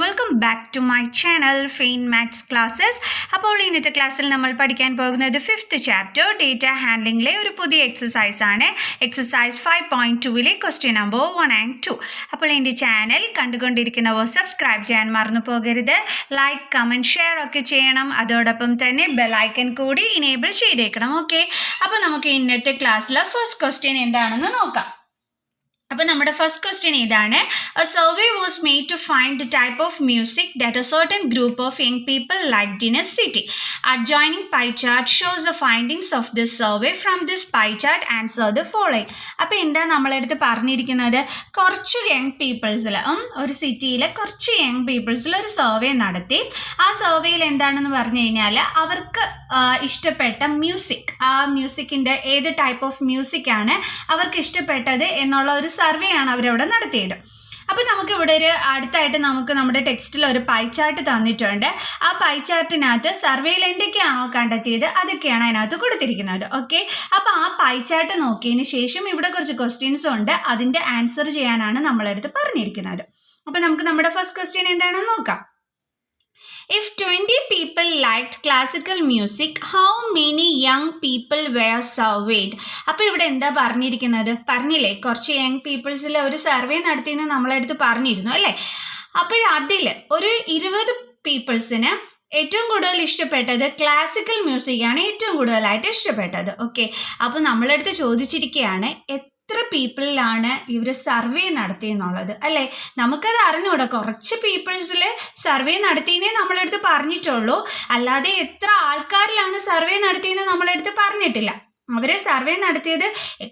Welcome back to my channel ഫെയിൻ maths classes. അപ്പോൾ ഇന്നത്തെ ക്ലാസ്സിൽ നമ്മൾ പഠിക്കാൻ പോകുന്നത് 5th ചാപ്റ്റർ ഡേറ്റ ഹാൻഡ്ലിംഗിലെ ഒരു പുതിയ എക്സസൈസ് ആണ്. Exercise 5.2 question number 1 and 2. അപ്പോൾ എൻ്റെ ചാനൽ കണ്ടുകൊണ്ടിരിക്കുന്നവർ സബ്സ്ക്രൈബ് ചെയ്യാൻ മറന്നു പോകരുത്. ലൈക്ക്, കമൻറ്റ്, ഷെയർ ഒക്കെ ചെയ്യണം. അതോടൊപ്പം തന്നെ ബെല്ലൈക്കൺ കൂടി ഇനേബിൾ ചെയ്തേക്കണം. ഓക്കെ, അപ്പോൾ നമുക്ക് ഇന്നത്തെ ക്ലാസ്സിൽ ഫസ്റ്റ് ക്വസ്റ്റ്യൻ എന്താണെന്ന് നോക്കാം. അപ്പോൾ നമ്മുടെ ഫസ്റ്റ് ക്വസ്റ്റ്യൻ ഇതാണ്. A survey was made to find the type of music that a certain group of young people liked in a city. Adjoining pie chart shows the findings of this survey. From this pie chart answer the following. അപ്പോൾ എന്താ നമ്മളെടുത്ത് പറഞ്ഞിരിക്കുന്നത്? കുറച്ച് young പീപ്പിൾസിൽ ഒരു സിറ്റിയിലെ കുറച്ച് young പീപ്പിൾസിൽ ഒരു survey നടത്തി. ആ സർവേയിൽ എന്താണെന്ന് പറഞ്ഞു കഴിഞ്ഞാൽ അവർക്ക് ഇഷ്ടപ്പെട്ട മ്യൂസിക്, ആ മ്യൂസിക്കിൻ്റെ ഏത് ടൈപ്പ് ഓഫ് മ്യൂസിക്കാണ് അവർക്ക് ഇഷ്ടപ്പെട്ടത് എന്നുള്ള ഒരു സർവേ ആണ് അവരവിടെ നടത്തിയത്. അപ്പോൾ നമുക്കിവിടെ ഒരു അടുത്തായിട്ട് നമ്മുടെ ടെക്സ്റ്റിൽ ഒരു പൈ ചാർട്ട് തന്നിട്ടുണ്ട്. ആ പൈ ചാർട്ടിനകത്ത് സർവേയിൽ എന്തൊക്കെയാണോ കണ്ടെത്തിയത് അതൊക്കെയാണ് അതിനകത്ത് കൊടുത്തിരിക്കുന്നത്. ഓക്കെ, അപ്പോൾ ആ പൈ ചാർട്ട് നോക്കിയതിന് ശേഷം ഇവിടെ കുറച്ച് ക്വസ്റ്റ്യൻസ് ഉണ്ട്, അതിൻ്റെ ആൻസർ ചെയ്യാനാണ് നമ്മളെടുത്ത് പറഞ്ഞിരിക്കുന്നത്. അപ്പോൾ നമുക്ക് നമ്മുടെ ഫസ്റ്റ് ക്വസ്റ്റ്യൻ എന്താണെന്ന് നോക്കാം. If 20 people liked classical music, how many young people were surveyed? അപ്പോൾ ഇവിടെ എന്താ പറഞ്ഞിരിക്കുന്നത്? പറഞ്ഞില്ലേ, കുറച്ച് യങ് പീപ്പിൾസിൽ ഒരു സർവേ നടത്തിയെന്ന് നമ്മളെടുത്ത് പറഞ്ഞിരുന്നു അല്ലേ. അതിൽ ഒരു 20 പീപ്പിൾസിന് ഏറ്റവും കൂടുതൽ ഇഷ്ടപ്പെട്ടത് ക്ലാസിക്കൽ മ്യൂസിക്കാണ് ഏറ്റവും കൂടുതലായിട്ട് ഇഷ്ടപ്പെട്ടത്. ഓക്കെ, അപ്പോൾ നമ്മളെടുത്ത് ചോദിച്ചിരിക്കുകയാണ് എത്ര പീപ്പിളിലാണ് ഇവർ സർവേ നടത്തിയെന്നുള്ളത് അല്ലേ. നമുക്കത് അറിഞ്ഞൂടാ, കുറച്ച് പീപ്പിൾസിൽ സർവേ നടത്തിയെന്നേ നമ്മളെടുത്ത് പറഞ്ഞിട്ടുള്ളൂ, അല്ലാതെ എത്ര ആൾക്കാരിലാണ് സർവേ നടത്തിയെന്ന് നമ്മളെടുത്ത് പറഞ്ഞിട്ടില്ല. അവർ സർവേ നടത്തിയത്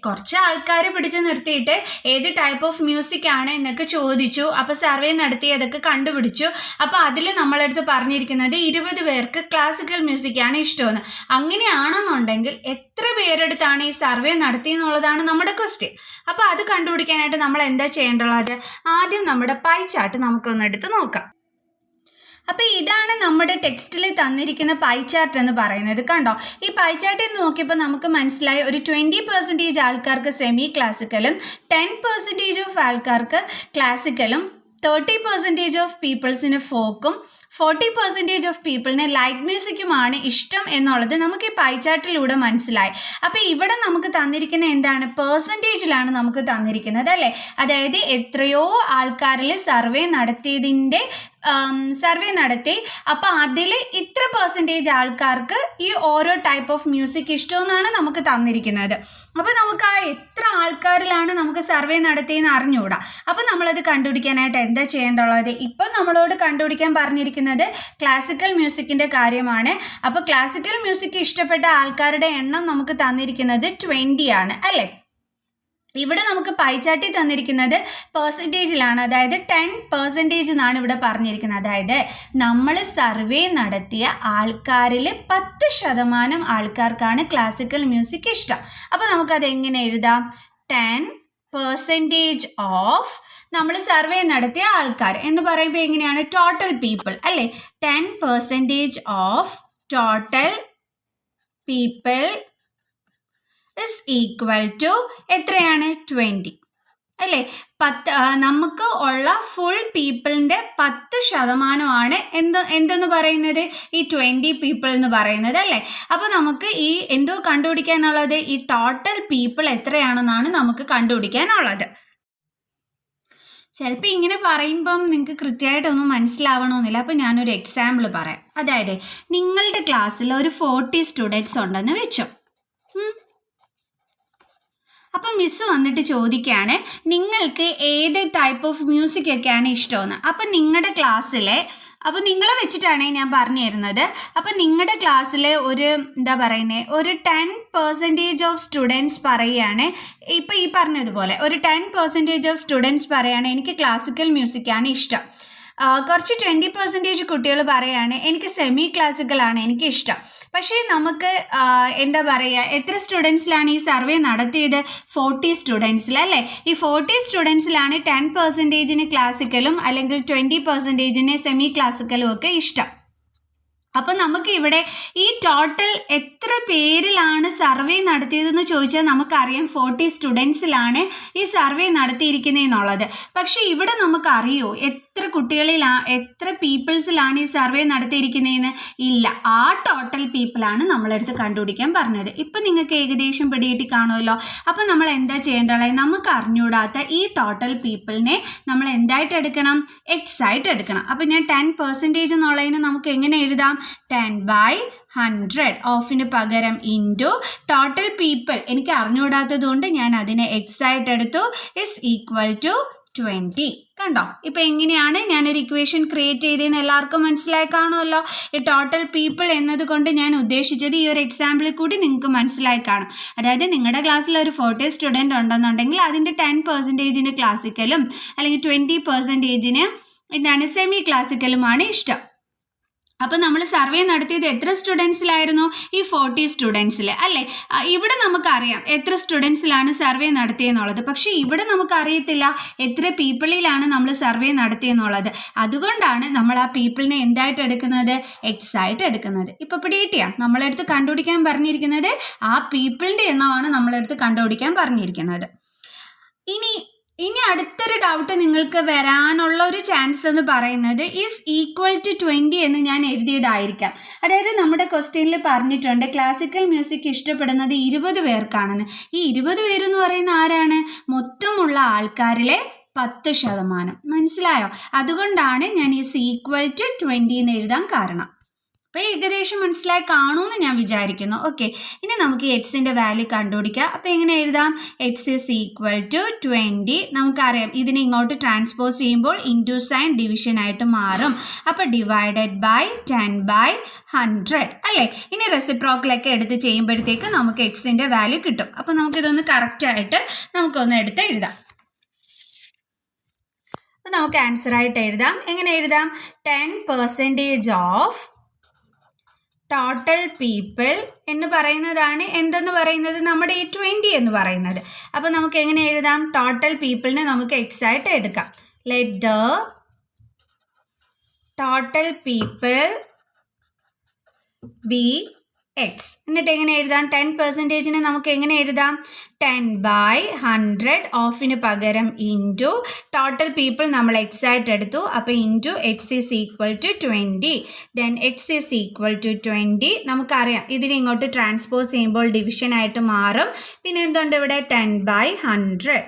കുറച്ച് ആൾക്കാരെ പിടിച്ച് നിർത്തിയിട്ട് ഏത് ടൈപ്പ് ഓഫ് മ്യൂസിക് ആണ് എന്നൊക്കെ ചോദിച്ചു. അപ്പോൾ സർവേ നടത്തി അതൊക്കെ കണ്ടുപിടിച്ചു. അപ്പോൾ അതിൽ നമ്മളെടുത്ത് പറഞ്ഞിരിക്കുന്നത് 20 പേർക്ക് ക്ലാസിക്കൽ മ്യൂസിക്കാണ് ഇഷ്ടമെന്ന്. അങ്ങനെയാണെന്നുണ്ടെങ്കിൽ എത്ര പേരെടുത്താണ് ഈ സർവേ നടത്തിയെന്നുള്ളതാണ് നമ്മുടെ ക്വസ്റ്റ്യൻ. അപ്പോൾ അത് കണ്ടുപിടിക്കാനായിട്ട് നമ്മൾ എന്താ ചെയ്യേണ്ടുള്ളത്? ആദ്യം നമ്മുടെ പൈ ചാർട്ട് നമുക്കൊന്നെടുത്ത് നോക്കാം. അപ്പോൾ ഇതാണ് നമ്മുടെ ടെക്സ്റ്റിൽ തന്നിരിക്കുന്ന പൈ ചാർട്ട് എന്ന് പറയുന്നത്. കണ്ടോ, ഈ പൈ ചാർട്ടിൽ നോക്കിയപ്പോൾ നമുക്ക് മനസ്സിലായി ഒരു 20% ആൾക്കാർക്ക് സെമി ക്ലാസിക്കലും 10% ഓഫ് ആൾക്കാർക്ക് ക്ലാസിക്കലും 30% ഓഫ് പീപ്പിൾസിന് ഫോക്കും 40% ഓഫ് പീപ്പിളിന് ലൈറ്റ് മ്യൂസിക്കുമാണ് ഇഷ്ടം എന്നുള്ളത് നമുക്ക് ഈ പൈ ചാർട്ടിലൂടെ മനസ്സിലായി. അപ്പോൾ ഇവിടെ നമുക്ക് തന്നിരിക്കുന്ന എന്താണ്? പെർസെൻറ്റേജിലാണ് നമുക്ക് തന്നിരിക്കുന്നത് അല്ലേ. അതായത് എത്രയോ ആൾക്കാരിൽ സർവേ നടത്തി, അപ്പോൾ അതിൽ ഇത്ര പെർസെൻറ്റേജ് ആൾക്കാർക്ക് ഈ ഓരോ ടൈപ്പ് ഓഫ് മ്യൂസിക് ഇഷ്ടമെന്നാണ് നമുക്ക് തന്നിരിക്കുന്നത്. അപ്പോൾ നമുക്ക് ആ എത്ര ആൾക്കാരിലാണ് നമുക്ക് സർവേ നടത്തിയെന്ന് അറിഞ്ഞുകൂടാ. അപ്പോൾ നമ്മളത് കണ്ടുപിടിക്കാനായിട്ട് എന്താ ചെയ്യേണ്ടുള്ളത്? ഇപ്പം നമ്മളോട് കണ്ടുപിടിക്കാൻ പറഞ്ഞിരിക്കുന്നത് ക്ലാസിക്കൽ മ്യൂസിക്കിൻ്റെ കാര്യമാണ്. അപ്പോൾ ക്ലാസിക്കൽ മ്യൂസിക് ഇഷ്ടപ്പെട്ട ആൾക്കാരുടെ എണ്ണം നമുക്ക് തന്നിരിക്കുന്നത് 20 ആണ് അല്ലേ. ഇവിടെ നമുക്ക് പൈ ചാർട്ടിൽ തന്നിരിക്കുന്നത് പെർസെൻറ്റേജിലാണ്, അതായത് 10% എന്നാണ് ഇവിടെ പറഞ്ഞിരിക്കുന്നത്. അതായത് നമ്മൾ സർവേ നടത്തിയ ആൾക്കാരിൽ 10% ആൾക്കാർക്കാണ് ക്ലാസിക്കൽ മ്യൂസിക് ഇഷ്ടം. അപ്പോൾ നമുക്കത് എങ്ങനെ എഴുതാം? 10% ഓഫ് നമ്മൾ സർവേ നടത്തിയ ആൾക്കാർ എന്ന് പറയുമ്പോൾ എങ്ങനെയാണ്? ടോട്ടൽ പീപ്പിൾ അല്ലേ. 10% of total people is equal to എത്രയാണ്? 20 അല്ലേ. നമുക്ക് ഉള്ള ഫുൾ പീപ്പിളിൻ്റെ 10% എന്തെന്ന് പറയുന്നത്? ഈ 20 പീപ്പിൾ എന്ന് പറയുന്നത് അല്ലേ. അപ്പോൾ നമുക്ക് ഈ എന്തോ കണ്ടുപിടിക്കാനുള്ളത്? ഈ ടോട്ടൽ പീപ്പിൾ എത്രയാണെന്നാണ് നമുക്ക് കണ്ടുപിടിക്കാനുള്ളത്. ചിലപ്പോൾ ഇങ്ങനെ പറയുമ്പം നിങ്ങൾക്ക് കൃത്യമായിട്ടൊന്നും മനസ്സിലാവണമെന്നില്ല. അപ്പോൾ ഞാനൊരു എക്സാമ്പിൾ പറയാം. അതായത് നിങ്ങളുടെ ക്ലാസ്സിൽ ഒരു 40 സ്റ്റുഡൻസ് ഉണ്ടെന്ന് വെച്ചോ. അപ്പം മിസ്സ് വന്നിട്ട് ചോദിക്കുകയാണ് നിങ്ങൾക്ക് ഏത് ടൈപ്പ് ഓഫ് മ്യൂസിക് ഒക്കെയാണ് ഇഷ്ടമെന്ന്. അപ്പം നിങ്ങളുടെ ക്ലാസ്സിലെ, അപ്പോൾ നിങ്ങളെ വെച്ചിട്ടാണ് ഞാൻ പറഞ്ഞു തരുന്നത്. അപ്പം നിങ്ങളുടെ ക്ലാസ്സിലെ ഒരു ഒരു 10% ഓഫ് സ്റ്റുഡൻസ് പറയുകയാണ്, ഇപ്പോൾ ഈ പറഞ്ഞതുപോലെ ഒരു 10% ഓഫ് സ്റ്റുഡൻസ് പറയുകയാണ് എനിക്ക് ക്ലാസിക്കൽ മ്യൂസിക്കാണ് ഇഷ്ടം. കുറച്ച് 20% കുട്ടികൾ പറയുകയാണ് എനിക്ക് സെമി ക്ലാസിക്കലാണ് എനിക്കിഷ്ടം. പക്ഷേ നമുക്ക് എത്ര സ്റ്റുഡൻസിലാണ് ഈ സർവേ നടത്തിയത്? 40 സ്റ്റുഡൻസിൽ അല്ലേ. ഈ 40 സ്റ്റുഡൻസിലാണ് 10% ക്ലാസിക്കലും അല്ലെങ്കിൽ 20% സെമി ക്ലാസിക്കലും ഒക്കെ ഇഷ്ടം. അപ്പോൾ നമുക്ക് ഇവിടെ ഈ ടോട്ടൽ എത്ര പേരിലാണ് സർവേ നടത്തിയതെന്ന് ചോദിച്ചാൽ നമുക്കറിയാം 40 സ്റ്റുഡൻസിലാണ് ഈ സർവേ നടത്തിയിരിക്കുന്നതെന്നുള്ളത്. പക്ഷേ ഇവിടെ നമുക്കറിയോ എത്ര എത്ര പീപ്പിൾസിലാണ് ഈ സർവേ നടത്തിയിരിക്കുന്നതെന്ന് ഇല്ല, ആ ടോട്ടൽ പീപ്പിളാണ് നമ്മളെടുത്ത് കണ്ടുപിടിക്കാൻ പറഞ്ഞത്. ഇപ്പം നിങ്ങൾക്ക് ഏകദേശം പിടികിട്ടി കാണുമല്ലോ. അപ്പം നമ്മൾ എന്താ ചെയ്യേണ്ടത്? നമുക്ക് അറിഞ്ഞൂടാത്ത ഈ ടോട്ടൽ പീപ്പിളിനെ നമ്മൾ എന്തായിട്ട് എടുക്കണം? എക്സ് ആയിട്ട് എടുക്കണം. അപ്പം ഞാൻ 10% എന്നുള്ളതിന് നമുക്ക് എങ്ങനെ എഴുതാം? 10/100 ഓഫിന് പകരം ഇൻറ്റു ടോട്ടൽ പീപ്പിൾ എനിക്ക് അറിഞ്ഞുകൂടാത്തത് കൊണ്ട് ഞാൻ അതിനെ എക്സ് ആയിട്ട് എടുത്തു, ഇസ് ഈക്വൽ ടു 20. കണ്ടോ? ഇപ്പം എങ്ങനെയാണ് ഞാനൊരു ഇക്വേഷൻ ക്രിയേറ്റ് ചെയ്തതെന്ന് എല്ലാവർക്കും മനസ്സിലായി കാണുമല്ലോ. ഈ ടോട്ടൽ പീപ്പിൾ എന്നതുകൊണ്ട് ഞാൻ ഉദ്ദേശിച്ചത് ഈ ഒരു എക്സാമ്പിളിൽ കൂടി നിങ്ങൾക്ക് മനസ്സിലായി കാണും. അതായത് നിങ്ങളുടെ ക്ലാസ്സിൽ ഒരു 40 സ്റ്റുഡൻറ്റ് ഉണ്ടെന്നുണ്ടെങ്കിൽ അതിൻ്റെ 10% ക്ലാസിക്കലും അല്ലെങ്കിൽ 20% എന്താണ് സെമി ക്ലാസിക്കലുമാണ് ഇഷ്ടം. അപ്പോൾ നമ്മൾ സർവേ നടത്തിയത് എത്ര സ്റ്റുഡൻസിലായിരുന്നു? ഈ 40 സ്റ്റുഡൻസിൽ അല്ലേ? ഇവിടെ നമുക്കറിയാം എത്ര സ്റ്റുഡൻസിലാണ് സർവേ നടത്തിയെന്നുള്ളത്. പക്ഷേ ഇവിടെ നമുക്കറിയത്തില്ല എത്ര പീപ്പിളിലാണ് നമ്മൾ സർവേ നടത്തിയെന്നുള്ളത്. അതുകൊണ്ടാണ് നമ്മൾ ആ പീപ്പിളിനെ എന്തായിട്ട് എടുക്കുന്നത്? എക്സ് ആയിട്ട് എടുക്കുന്നത്. ഇപ്പോൾ പിടികിട്ടിയാ? നമ്മളെടുത്ത് കണ്ടുപിടിക്കാൻ പറഞ്ഞിരിക്കുന്നത് ആ പീപ്പിളിൻ്റെ എണ്ണമാണ് നമ്മളെടുത്ത് കണ്ടുപിടിക്കാൻ പറഞ്ഞിരിക്കുന്നത്. ഇനി അടുത്തൊരു ഡൗട്ട് നിങ്ങൾക്ക് വരാനുള്ള ഒരു ചാൻസ് എന്ന് പറയുന്നത് ഈസ് ഈക്വൽ ടു 20 എന്ന് ഞാൻ എഴുതിയതായിരിക്കാം. അതായത് നമ്മുടെ ക്വസ്റ്റ്യനിൽ പറഞ്ഞിട്ടുണ്ട് ക്ലാസിക്കൽ മ്യൂസിക് ഇഷ്ടപ്പെടുന്നത് 20 പേർക്കാണെന്ന്. ഈ 20 പേരെന്ന് പറയുന്ന ആരാണ്? മൊത്തമുള്ള ആൾക്കാരിലെ 10%. മനസ്സിലായോ? അതുകൊണ്ടാണ് ഞാൻ ഈസ് ഈക്വൽ ടു 20 എന്ന് എഴുതാൻ കാരണം. അപ്പോൾ ഏകദേശം മനസ്സിലായി കാണുമെന്ന് ഞാൻ വിചാരിക്കുന്നു. ഓക്കെ, ഇനി നമുക്ക് എക്സിൻ്റെ വാല്യൂ കണ്ടുപിടിക്കാം. അപ്പോൾ എങ്ങനെ എഴുതാം? X is equal to 20. നമുക്കറിയാം ഇതിനെ ഇങ്ങോട്ട് ട്രാൻസ്പോസ് ചെയ്യുമ്പോൾ ഇൻറ്റു സൈൻ ഡിവിഷൻ ആയിട്ട് മാറും. അപ്പോൾ ഡിവൈഡഡ് ബൈ 10/100 അല്ലേ? ഇനി റെസിപ്രോക്കലൊക്കെ എടുത്ത് ചെയ്യുമ്പോഴത്തേക്ക് നമുക്ക് എക്സിൻ്റെ വാല്യൂ കിട്ടും. അപ്പോൾ നമുക്കിതൊന്ന് കറക്റ്റായിട്ട് നമുക്കൊന്ന് എടുത്ത് എഴുതാം. അപ്പോൾ നമുക്ക് ആൻസറായിട്ട് എഴുതാം. എങ്ങനെ എഴുതാം? 10% ഓഫ് ടോട്ടൽ പീപ്പിൾ എന്ന് പറയുന്നതാണ് എന്തെന്ന് പറയുന്നത്? നമ്മുടെ ഈ 20 എന്ന് പറയുന്നത്. അപ്പോൾ നമുക്ക് എങ്ങനെ എഴുതാം? ടോട്ടൽ പീപ്പിളിനെ നമുക്ക് എക്സ് ആയിട്ട് എടുക്കാം. Let the total people be X. എന്നിട്ട് എങ്ങനെ എഴുതാം? 10%നെ നമുക്ക് എങ്ങനെ എഴുതാം? 10/100 ഓഫിന് പകരം ഇൻറ്റു ടോട്ടൽ പീപ്പിൾ നമ്മൾ എക്സ് ആയിട്ട് എടുത്തു. അപ്പോൾ into x is equal to 20. Then x is equal to 20. നമുക്കറിയാം ഇതിനെ ഇങ്ങോട്ട് ട്രാൻസ്പോസ് ചെയ്യുമ്പോൾ ഡിവിഷൻ ആയിട്ട് മാറും. പിന്നെ എന്തുണ്ട് ഇവിടെ? 10/100.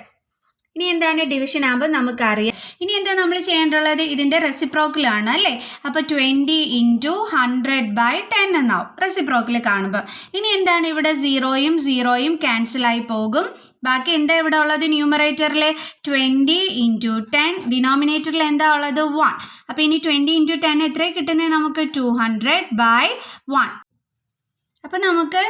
ഇനി എന്താണ് ഡിവിഷൻ ആകുമ്പോൾ നമുക്കറിയാം. ഇനി എന്താ നമ്മൾ ചെയ്യേണ്ടുള്ളത്? ഇതിൻ്റെ റെസിപ്രോക്കലാണ് അല്ലേ? അപ്പോൾ 20 × 100/10 എന്നാവും റെസിപ്രോക്കൽ കാണുമ്പോൾ. ഇനി എന്താണ് ഇവിടെ? 0 ക്യാൻസലായി പോകും. ബാക്കി എന്താ ഇവിടെ ഉള്ളത്? ന്യൂമറേറ്ററിലെ 20 × 10, ഡിനോമിനേറ്ററിൽ എന്താ ഉള്ളത്? 1. അപ്പോൾ ഇനി 20 × 10 എത്ര കിട്ടുന്നത് നമുക്ക്? 200/1. അപ്പോൾ നമുക്ക്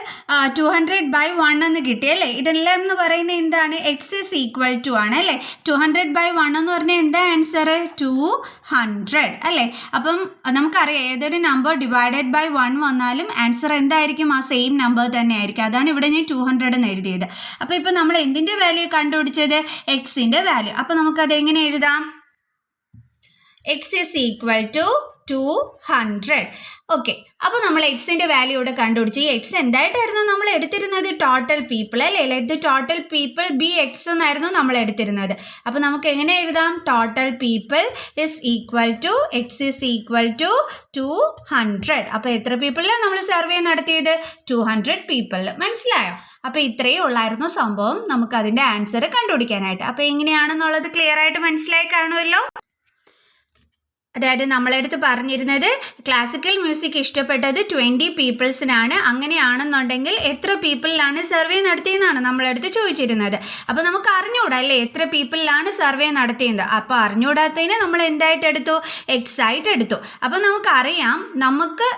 200/1 എന്ന് കിട്ടി അല്ലേ? ഇതെല്ലാം എന്ന് പറയുന്നത് എന്താണ്? എക്സ് ഇസ് ഈക്വൽ ടു ആണ് അല്ലേ? 200/1 എന്ന് പറഞ്ഞാൽ എന്താ ആൻസർ? 200 അല്ലേ? അപ്പം നമുക്കറിയാം ഏതൊരു നമ്പർ ഡിവൈഡഡ് ബൈ 1 വന്നാലും ആൻസർ എന്തായിരിക്കും? ആ സെയിം നമ്പർ തന്നെ ആയിരിക്കും. അതാണ് ഇവിടെ ഞാൻ 200 എന്ന് എഴുതിയത്. അപ്പോൾ ഇപ്പോൾ നമ്മൾ എന്തിൻ്റെ വാല്യൂ കണ്ടുപിടിച്ചത്? എക്സിൻ്റെ വാല്യൂ. അപ്പോൾ നമുക്കത് എങ്ങനെ എഴുതാം? X is equal to 200. Okay, അപ്പോൾ നമ്മൾ എക്സിൻ്റെ വാല്യൂ ഇവിടെ കണ്ടുപിടിച്ചു. ഈ എക്സ് എന്തായിട്ടായിരുന്നു നമ്മൾ എടുത്തിരുന്നത്? ടോട്ടൽ പീപ്പിൾ അല്ലേ? Let the total people be x എന്നായിരുന്നു നമ്മൾ എടുത്തിരുന്നത്. അപ്പോൾ നമുക്ക് എങ്ങനെ എഴുതാം? Total people is equal to x is equal to 200. അപ്പോൾ എത്ര പീപ്പിളിലാണ് നമ്മൾ സർവേ നടത്തിയത്? 200 പീപ്പിളിൽ. മനസ്സിലായോ? അപ്പോൾ ഇത്രയേ ഉള്ളായിരുന്നു സംഭവം നമുക്ക് അതിൻ്റെ ആൻസർ കണ്ടുപിടിക്കാനായിട്ട്. അപ്പോൾ എങ്ങനെയാണെന്നുള്ളത് ക്ലിയർ ആയിട്ട് മനസ്സിലായി കാണുമല്ലോ. അതായത് നമ്മളെടുത്ത് പറഞ്ഞിരുന്നത് ക്ലാസിക്കൽ മ്യൂസിക് ഇഷ്ടപ്പെട്ടത് 20 പീപ്പിൾസിനാണ്. അങ്ങനെയാണെന്നുണ്ടെങ്കിൽ എത്ര പീപ്പിളിലാണ് സർവേ നടത്തിയെന്നാണ് നമ്മളെടുത്ത് ചോദിച്ചിരുന്നത്. അപ്പോൾ നമുക്ക് അറിഞ്ഞുകൂടാ അല്ലേ എത്ര പീപ്പിളിലാണ് സർവേ നടത്തിയത്? അപ്പോൾ അറിഞ്ഞുകൂടാത്തതിന് നമ്മൾ എന്തായിട്ട് എടുത്തു? എക്സ് ആയിട്ട് എടുത്തു. അപ്പോൾ നമുക്കറിയാം നമുക്ക്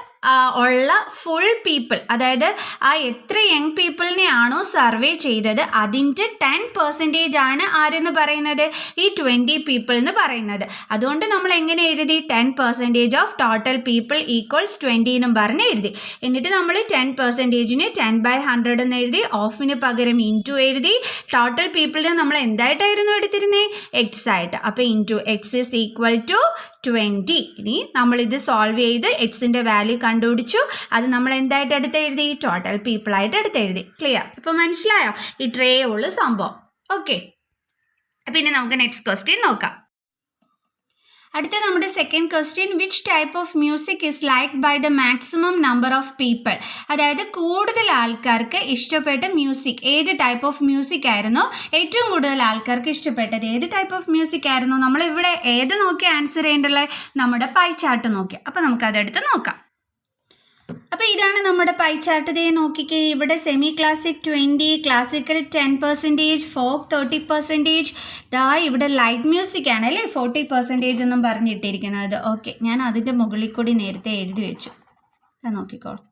ഉള്ള ഫുൾ പീപ്പിൾ, അതായത് ആ എത്ര യങ് പീപ്പിളിനെ ആണോ സർവേ ചെയ്തത് അതിൻ്റെ 10% ആണ് ആരെന്ന് പറയുന്നത്? ഈ 20 പീപ്പിൾ എന്ന് പറയുന്നത്. അതുകൊണ്ട് നമ്മൾ എങ്ങനെ എഴുതി? 10% ഓഫ് ടോട്ടൽ പീപ്പിൾ ഈക്വൽസ് 20 എന്നും പറഞ്ഞ് എഴുതി. എന്നിട്ട് നമ്മൾ 10%നെ 10/100 എന്ന് എഴുതി. ഓഫിന് പകരം ഇൻറ്റു എഴുതി. ടോട്ടൽ പീപ്പിളിനെ നമ്മൾ എന്തായിട്ടായിരുന്നു എടുത്തിരുന്നത്? എക്സ് ആയിട്ട്. അപ്പോൾ into x is equal to 20. ഇനി നമ്മളിത് സോൾവ് ചെയ്ത് എക്സിൻ്റെ വാല്യൂ കണ്ടുപിടിച്ചു. അത് നമ്മൾ എന്തായിട്ട് എടുത്ത് എഴുതി? ടോട്ടൽ പീപ്പിളായിട്ട് എടുത്ത് എഴുതി. ക്ലിയർ? ഇപ്പോൾ മനസ്സിലായോ? ഇത്രയേ ഉള്ളൂ സംഭവം. ഓക്കെ, പിന്നെ നമുക്ക് നെക്സ്റ്റ് ക്വസ്റ്റ്യൻ നോക്കാം. അടുത്ത നമ്മുടെ second question, which type of music is liked by the maximum number of people? അതായത് കൂടുതൽ ആൾക്കാർക്ക് ഇഷ്ടപ്പെട്ട മ്യൂസിക് ഏത് ടൈപ്പ് ഓഫ് മ്യൂസിക് ആയിരുന്നു ഏറ്റവും കൂടുതൽ ആൾക്കാർക്ക് ഇഷ്ടപ്പെട്ടത്? ഏത് ടൈപ്പ് ഓഫ് മ്യൂസിക് ആയിരുന്നു? നമ്മളിവിടെ ഏത് നോക്കി ആൻസർ ചെയ്യേണ്ടുള്ളത്? നമ്മുടെ പൈ ചാർട്ട് നോക്കി. അപ്പോൾ നമുക്കതെടുത്ത് നോക്കാം. അപ്പോൾ ഇതാണ് നമ്മുടെ പൈ ചാർട്ട്. ദേ നോക്കിക്കേ, ഇവിടെ സെമി ക്ലാസിക് 20, ക്ലാസിക്കൽ 10%, ഫോക്ക് 30%, ദാ ഇവിടെ ലൈറ്റ് മ്യൂസിക് ആണ് അല്ലേ 40% എന്നും പറഞ്ഞിട്ടിരിക്കുന്നത്. ഓക്കെ, ഞാൻ അതിൻ്റെ മുകളിൽ കൂടി നേരത്തെ എഴുതി വെച്ചു. നോക്കിക്കോളൂ.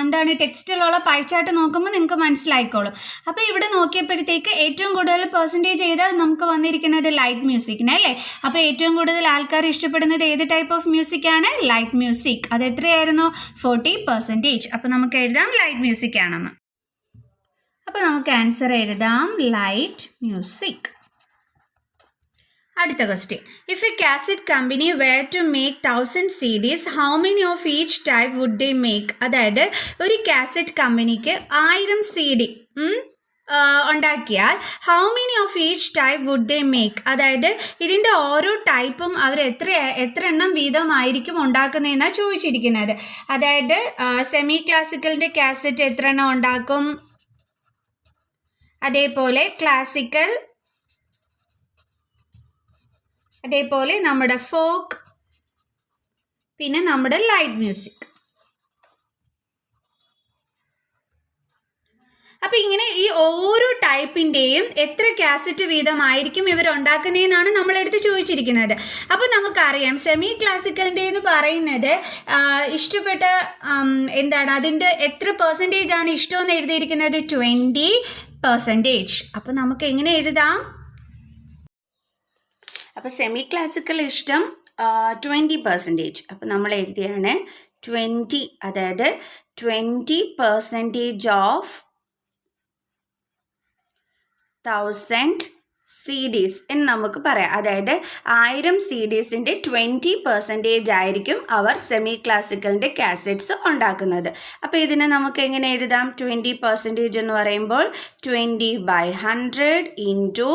എന്താണ് ടെക്സ്റ്റിലുള്ള പൈ ചാർട്ട് നോക്കുമ്പോൾ നിങ്ങൾക്ക് മനസ്സിലായിക്കോളും. അപ്പോൾ ഇവിടെ നോക്കിയപ്പോഴത്തേക്ക് ഏറ്റവും കൂടുതൽ പെർസെൻറ്റേജ് ചെയ്താൽ നമുക്ക് വന്നിരിക്കുന്നത് ലൈറ്റ് മ്യൂസിക്കിന് അല്ലേ. അപ്പോൾ ഏറ്റവും കൂടുതൽ ആൾക്കാർ ഇഷ്ടപ്പെടുന്നത് ഏത് ടൈപ്പ് ഓഫ് മ്യൂസിക് ആണ്? Light music. അത് എത്രയായിരുന്നു? 40%. അപ്പോൾ നമുക്ക് എഴുതാം ലൈറ്റ് മ്യൂസിക് ആണെന്ന്. അപ്പോൾ നമുക്ക് ആൻസർ എഴുതാം ലൈറ്റ് മ്യൂസിക്. അടുത്ത question, if a cassette company were to make 1000 CDs, how many of each type would they make? അതായത് ഒരു കാസറ്റ് കമ്പനിക്ക് 1000 CD ഉണ്ടാക്കിയാൽ how many of each type would they make? അതായത് ഇതിൻ്റെ ഓരോ ടൈപ്പും അവർ എത്ര എണ്ണം വീതമായിരിക്കും ഉണ്ടാക്കുന്നതെന്നാണ് ചോദിച്ചിരിക്കുന്നത്. അതായത് സെമി ക്ലാസിക്കലിൻ്റെ കാസറ്റ് എത്ര എണ്ണം ഉണ്ടാക്കും, അതേപോലെ ക്ലാസിക്കൽ, അതേപോലെ നമ്മുടെ ഫോക്ക്, പിന്നെ നമ്മുടെ ലൈറ്റ് മ്യൂസിക്. അപ്പോൾ ഇങ്ങനെ ഈ ഓരോ ടൈപ്പിൻ്റെയും എത്ര കാസറ്റ് വീതമായിരിക്കും ഇവർ ഉണ്ടാക്കുന്നതെന്നാണ് നമ്മളെടുത്ത് ചോദിച്ചിരിക്കുന്നത്. അപ്പോൾ നമുക്കറിയാം സെമി ക്ലാസിക്കലിൻ്റെ എന്ന് പറയുന്നത് ഇഷ്ടപ്പെട്ട എന്താണ് അതിൻ്റെ എത്ര പെർസെൻറ്റേജ് ആണ് ഇഷ്ടമെന്ന് എഴുതിയിരിക്കുന്നത്? 20%. അപ്പോൾ നമുക്ക് എങ്ങനെ എഴുതാം? അപ്പോൾ സെമി ക്ലാസിക്കൽ ഇഷ്ടം 20%. അപ്പോൾ നമ്മൾ എഴുതിയാണ് 20, അതായത് 20% ഓഫ് 1000 CDs എന്ന് നമുക്ക് പറയാം. അതായത് 1000 CDസിൻ്റെ 20% ആയിരിക്കും അവർ സെമി ക്ലാസിക്കലിൻ്റെ കാസറ്റ്സ് ഉണ്ടാക്കുന്നത്. അപ്പോൾ ഇതിനെ നമുക്ക് എങ്ങനെ എഴുതാം? 20% എന്ന് പറയുമ്പോൾ 20/100 ഇൻറ്റു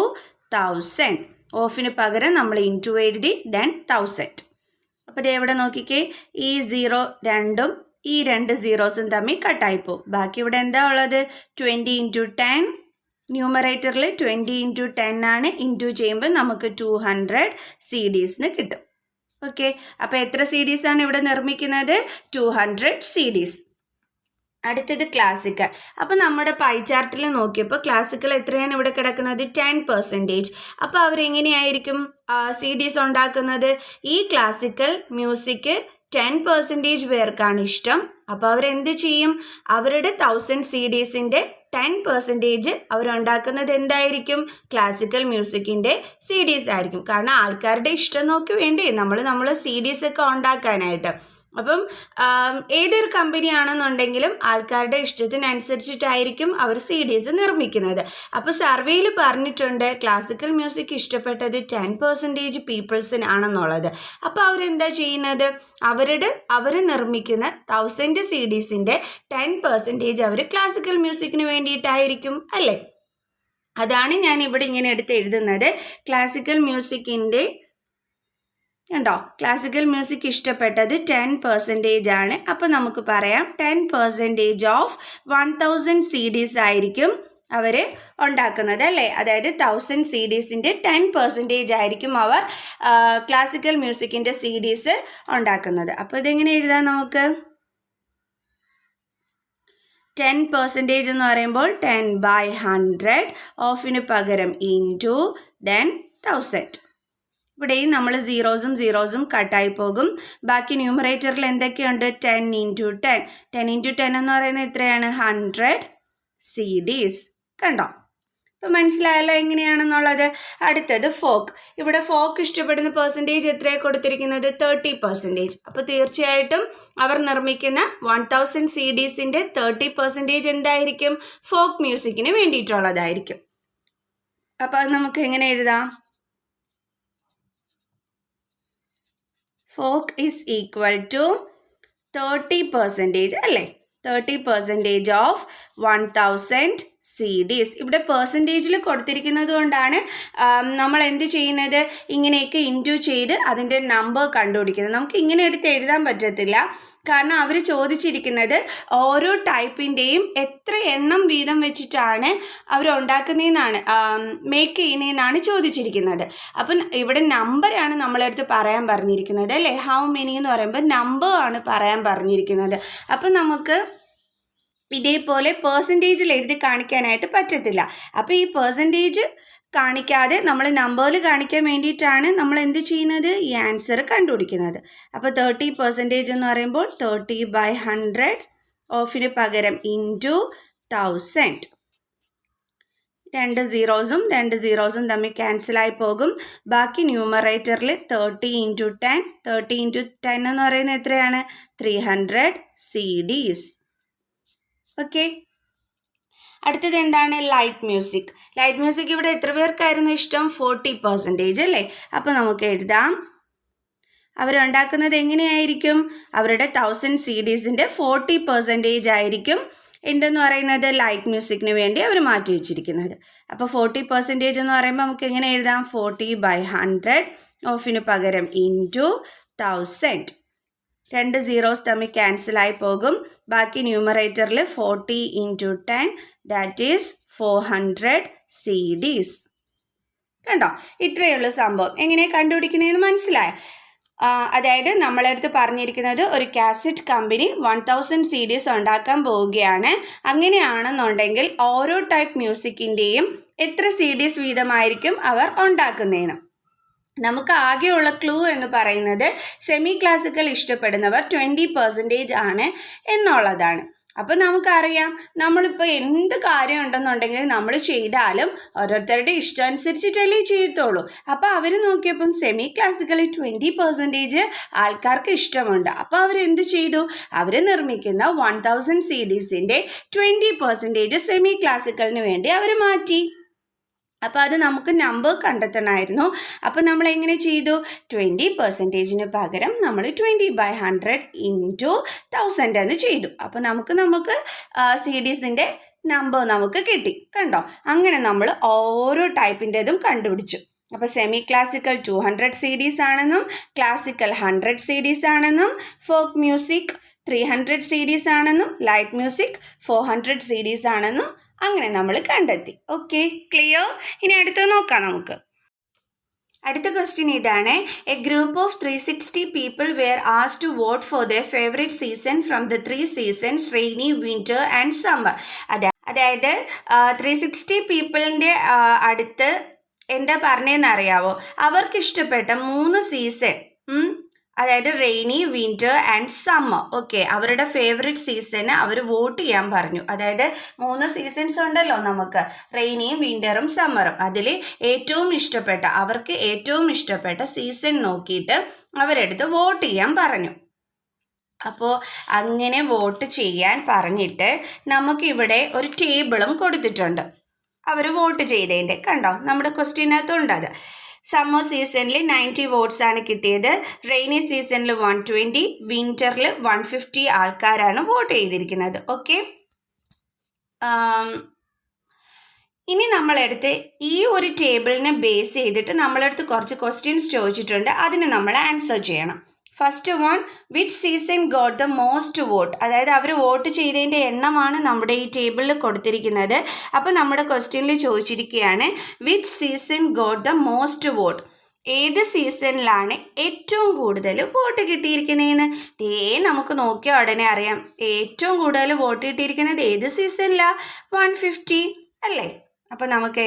1000. ഓഫിന് പകരം നമ്മൾ ഇൻറ്റു എഴുതി, ദെൻ 1000. അപ്പോൾ ഇത് എവിടെ നോക്കിക്കേ, ഈ 0 രണ്ടും ഈ 2 zeros തമ്മിൽ കട്ടായിപ്പോവും. ബാക്കി ഇവിടെ എന്താ ഉള്ളത്? 20 × 10. ന്യൂമറേറ്ററിൽ 20 × 10 ആണ്. ഇൻറ്റു ചെയ്യുമ്പോൾ നമുക്ക് 200 CDs കിട്ടും. ഓക്കെ, അപ്പോൾ എത്ര CDs ആണ് ഇവിടെ നിർമ്മിക്കുന്നത്? 200 CDs. അടുത്തത് ക്ലാസിക്കൽ. അപ്പോൾ നമ്മുടെ പൈ ചാർട്ടിൽ നോക്കിയപ്പോൾ ക്ലാസിക്കൽ എത്രയാണ് ഇവിടെ കിടക്കുന്നത്? 10%. അപ്പോൾ അവരെങ്ങനെയായിരിക്കും CDs ഉണ്ടാക്കുന്നത്? ഈ ക്ലാസിക്കൽ മ്യൂസിക് 10% പേർക്കാണ് ഇഷ്ടം. അപ്പോൾ അവരെന്ത് ചെയ്യും? അവരുടെ 1000 CDസിൻ്റെ 10% അവരുണ്ടാക്കുന്നത് എന്തായിരിക്കും? ക്ലാസിക്കൽ മ്യൂസിക്കിൻ്റെ CDs ആയിരിക്കും. കാരണം ആൾക്കാരുടെ ഇഷ്ടം നോക്കി വേണ്ടേ നമ്മൾ CDs ഒക്കെ ഉണ്ടാക്കാനായിട്ട്. അപ്പം ഏതൊരു കമ്പനിയാണെന്നുണ്ടെങ്കിലും ആൾക്കാരുടെ ഇഷ്ടത്തിനനുസരിച്ചിട്ടായിരിക്കും അവർ CDs നിർമ്മിക്കുന്നത്. അപ്പോൾ സർവേയിൽ പറഞ്ഞിട്ടുണ്ട് ക്ലാസിക്കൽ മ്യൂസിക് ഇഷ്ടപ്പെട്ടത് 10% പീപ്പിൾസിനാണെന്നുള്ളത്. അപ്പോൾ അവരെന്താ ചെയ്യുന്നത്? അവർ നിർമ്മിക്കുന്ന 1000 CDസിൻ്റെ 10% അവർ ക്ലാസിക്കൽ മ്യൂസിക്കിന് വേണ്ടിയിട്ടായിരിക്കും അല്ലേ. അതാണ് ഞാൻ ഇവിടെ ഇങ്ങനെ എടുത്ത് എഴുതുന്നത്. ക്ലാസിക്കൽ മ്യൂസിക്കിൻ്റെ ഉണ്ടോ, ക്ലാസിക്കൽ മ്യൂസിക് ഇഷ്ടപ്പെട്ടത് 10% ആണ്. അപ്പോൾ നമുക്ക് പറയാം 10% ഓഫ് 1000 CDs ആയിരിക്കും അവർ ഉണ്ടാക്കുന്നത് അല്ലേ. അതായത് 1000 CDസിൻ്റെ 10% ആയിരിക്കും അവർ ക്ലാസിക്കൽ മ്യൂസിക്കിൻ്റെ CDs ഉണ്ടാക്കുന്നത്. അപ്പോൾ ഇതെങ്ങനെ എഴുതാം നമുക്ക്? 10% എന്ന് പറയുമ്പോൾ 10/100, ഓഫിന് പകരം ഇൻറ്റു, ദെൻ 1000. ഇവിടെയും നമ്മൾ സീറോസും കട്ടായി പോകും. ബാക്കി ന്യൂമറേറ്ററിൽ എന്തൊക്കെയുണ്ട്? 10 × 10. 10 × 10 എന്ന് പറയുന്നത് എത്രയാണ്? 100 CDs. കണ്ടോ? അപ്പോൾ മനസ്സിലായല്ലോ എങ്ങനെയാണെന്നുള്ളത്. അടുത്തത് ഫോക്ക്. ഇവിടെ ഫോക്ക് ഇഷ്ടപ്പെടുന്ന പെർസെൻറ്റേജ് എത്രയാണ് കൊടുത്തിരിക്കുന്നത്? 30%. അപ്പോൾ തീർച്ചയായിട്ടും അവർ നിർമ്മിക്കുന്ന 1000 CDസിൻ്റെ 30% എന്തായിരിക്കും? ഫോക്ക് മ്യൂസിക്കിന് വേണ്ടിയിട്ടുള്ളതായിരിക്കും. അപ്പോൾ അത് നമുക്ക് എങ്ങനെ എഴുതാം? ഫോക്ക് ഈസ് ഈക്വൽ ടു 30% അല്ലേ. 30% ഓഫ് 1000 CDs. ഇവിടെ പെർസെൻറ്റേജിൽ കൊടുത്തിരിക്കുന്നത് കൊണ്ടാണ് നമ്മൾ എന്ത് ചെയ്യുന്നത്, ഇങ്ങനെയൊക്കെ ഇൻറ്റു ചെയ്ത് അതിൻ്റെ നമ്പർ കണ്ടുപിടിക്കുന്നത്. നമുക്ക് ഇങ്ങനെ എടുത്ത് എഴുതാൻ പറ്റത്തില്ല, കാരണം അവർ ചോദിച്ചിരിക്കുന്നത് ഓരോ ടൈപ്പിൻ്റെയും എത്ര എണ്ണം വീതം വെച്ചിട്ടാണ് അവർ ഉണ്ടാക്കുന്നതെന്നാണ്, മേക്ക് ചെയ്യുന്നതെന്നാണ് ചോദിച്ചിരിക്കുന്നത്. അപ്പം ഇവിടെ നമ്പറാണ് നമ്മളടുത്ത് പറയാൻ പറഞ്ഞിരിക്കുന്നത് അല്ലേ. ഹൗ മെനി എന്ന് പറയുമ്പോൾ നമ്പർ ആണ് പറയാൻ പറഞ്ഞിരിക്കുന്നത്. അപ്പം നമുക്ക് ഇതേപോലെ പെർസെൻറ്റേജിൽ എഴുതി കാണിക്കാനായിട്ട് പറ്റത്തില്ല. അപ്പോൾ ഈ പെർസെൻറ്റേജ് കാണിക്കാതെ നമ്മൾ നമ്പറിൽ കാണിക്കാൻ വേണ്ടിയിട്ടാണ് നമ്മൾ എന്ത് ചെയ്യുന്നത്, ഈ ആൻസർ കണ്ടുപിടിക്കുന്നത്. അപ്പോൾ 30% എന്ന് പറയുമ്പോൾ 30/100, ഓഫിന് പകരം ഇൻറ്റു 1000. രണ്ട് സീറോസും തമ്മിൽ ക്യാൻസലായി പോകും. ബാക്കി ന്യൂമറേറ്ററിൽ 30 × 10. 30 × 10 എന്ന് പറയുന്നത് എത്രയാണ്, 300 CDs. ഓക്കെ, അടുത്തത് എന്താണ്, ലൈറ്റ് മ്യൂസിക്. ലൈറ്റ് മ്യൂസിക് ഇവിടെ എത്ര പേർക്കായിരുന്നു ഇഷ്ടം, 40% അല്ലേ. അപ്പോൾ നമുക്ക് എഴുതാം, അവരുണ്ടാക്കുന്നത് എങ്ങനെയായിരിക്കും, അവരുടെ 1000 CDസിൻ്റെ 40% ആയിരിക്കും എന്തെന്ന് പറയുന്നത്, ലൈറ്റ് മ്യൂസിക്കിന് വേണ്ടി അവർ മാറ്റി വെച്ചിരിക്കുന്നത്. അപ്പോൾ 40% എന്ന് പറയുമ്പോൾ നമുക്ക് എങ്ങനെ എഴുതാം, 40/100, ഓഫിന് പകരം ഇൻറ്റു 1000. രണ്ട് സീറോസ് തമ്മിൽ ക്യാൻസലായി പോകും. ബാക്കി ന്യൂമറേറ്ററിൽ 40 × 10, ദാറ്റ് ഈസ് 400 CDs. കണ്ടോ, ഇത്രയേ ഉള്ളൂ സംഭവം. എങ്ങനെ കണ്ടുപിടിക്കുന്നതെന്ന് മനസ്സിലായോ? അതായത് നമ്മളടുത്ത് പറഞ്ഞിരിക്കുന്നത് ഒരു കാസറ്റ് കമ്പനി 1000 CDs ഉണ്ടാക്കാൻ പോവുകയാണ്. അങ്ങനെയാണെന്നുണ്ടെങ്കിൽ ഓരോ ടൈപ്പ് മ്യൂസിക്കിൻ്റെയും എത്ര CDs വീതമായിരിക്കും അവർ ഉണ്ടാക്കുന്നതിന്. നമുക്ക് ആകെയുള്ള ക്ലൂ എന്ന് പറയുന്നത് സെമി ക്ലാസിക്കൽ ഇഷ്ടപ്പെടുന്നവർ 20% ആണ് എന്നുള്ളതാണ്. അപ്പോൾ നമുക്കറിയാം, നമ്മളിപ്പോൾ എന്ത് കാര്യം ഉണ്ടെന്നുണ്ടെങ്കിൽ നമ്മൾ ചെയ്താലും ഓരോരുത്തരുടെ ഇഷ്ടം അനുസരിച്ചിട്ടല്ലേ ചെയ്യത്തുള്ളൂ. അപ്പോൾ അവർ നോക്കിയപ്പം സെമി ക്ലാസിക്കലി 20% ആൾക്കാർക്ക് ഇഷ്ടമുണ്ട്. അപ്പോൾ അവരെന്ത് ചെയ്തു, അവർ നിർമ്മിക്കുന്ന 1000 CDസിൻ്റെ 20% സെമി ക്ലാസിക്കലിന് വേണ്ടി അവർ മാറ്റി. അപ്പോൾ അത് നമുക്ക് നമ്പർ കണ്ടെത്തണമായിരുന്നു. അപ്പോൾ നമ്മൾ എങ്ങനെ ചെയ്തു, 20%-ന് പകരം നമ്മൾ 20/100 ഇൻറ്റു 1000 എന്ന് ചെയ്തു. അപ്പോൾ നമുക്ക് CDസിൻ്റെ നമ്പർ നമുക്ക് കിട്ടി. കണ്ടോ, അങ്ങനെ നമ്മൾ ഓരോ ടൈപ്പിൻ്റെതും കണ്ടുപിടിച്ചു. അപ്പോൾ സെമി ക്ലാസിക്കൽ 200 CDs ആണെന്നും ക്ലാസിക്കൽ 100 CDs ആണെന്നും ഫോക്ക് മ്യൂസിക് 300 CDs ആണെന്നും ലൈറ്റ് മ്യൂസിക് 400 CDs ആണെന്നും അങ്ങനെ നമ്മൾ കണ്ടെത്തി. Okay, clear? ഇനി അടുത്ത് നോക്കാം നമുക്ക്. അടുത്ത ക്വസ്റ്റ്യൻ ഇതാണ്, A group of 360 people were asked to vote for their favorite season from the 3 seasons, rainy, winter and summer. അതായത് 360 പീപ്പിളിൻ്റെ അടുത്ത് എന്താ പറഞ്ഞതെന്ന് അറിയാവോ, അവർക്ക് ഇഷ്ടപ്പെട്ട 3 സീസൺ, അതായത് rainy, winter and summer. Okay, അവരുടെ ഫേവറേറ്റ് സീസണ് അവർ വോട്ട് ചെയ്യാൻ പറഞ്ഞു. അതായത് 3 സീസൺസ് ഉണ്ടല്ലോ നമുക്ക്, റെയിനിയും വിൻ്ററും സമ്മറും. അതിൽ അവർക്ക് ഏറ്റവും ഇഷ്ടപ്പെട്ട സീസൺ നോക്കിയിട്ട് അവരെടുത്ത് വോട്ട് ചെയ്യാൻ പറഞ്ഞു. അപ്പോൾ അങ്ങനെ വോട്ട് ചെയ്യാൻ പറഞ്ഞിട്ട് നമുക്കിവിടെ ഒരു ടേബിളും കൊടുത്തിട്ടുണ്ട്, അവർ വോട്ട് ചെയ്തതിൻ്റെ. കണ്ടോ, നമ്മുടെ ക്വസ്റ്റ്യനകത്തുണ്ട് അത്. സമ്മർ സീസണിൽ 90 വോട്ട്സ് ആണ് കിട്ടിയത്, റെയിനി സീസണിൽ 120, വിൻ്ററിൽ 150 ആൾക്കാരാണ് വോട്ട് ചെയ്തിരിക്കുന്നത്. ഓക്കെ, ഇനി നമ്മളെടുത്ത് ഈ ഒരു ടേബിളിനെ ബേസ് ചെയ്തിട്ട് നമ്മളടുത്ത് കുറച്ച് ക്വസ്റ്റ്യൻസ് ചോദിച്ചിട്ടുണ്ട്, അതിന് നമ്മൾ ആൻസർ ചെയ്യണം. First one, which season got the most vote. അതായത് അവർ വോട്ട് ചെയ്തതിൻ്റെ എണ്ണമാണ് നമ്മുടെ ഈ ടേബിളിൽ കൊടുത്തിരിക്കുന്നത്. അപ്പോൾ നമ്മുടെ ക്വസ്റ്റ്യനിൽ ചോദിച്ചിരിക്കുകയാണ്, which season got the most vote. ഏത് സീസണിലാണ് ഏറ്റവും കൂടുതൽ വോട്ട് കിട്ടിയിരിക്കുന്നതെന്ന് നമുക്ക് നോക്കിയാൽ ഉടനെ അറിയാം. ഏറ്റവും കൂടുതൽ വോട്ട് കിട്ടിയിരിക്കുന്നത് ഏത് സീസണിലാണ്? 150 അല്ലേ. അപ്പോൾ നമുക്ക്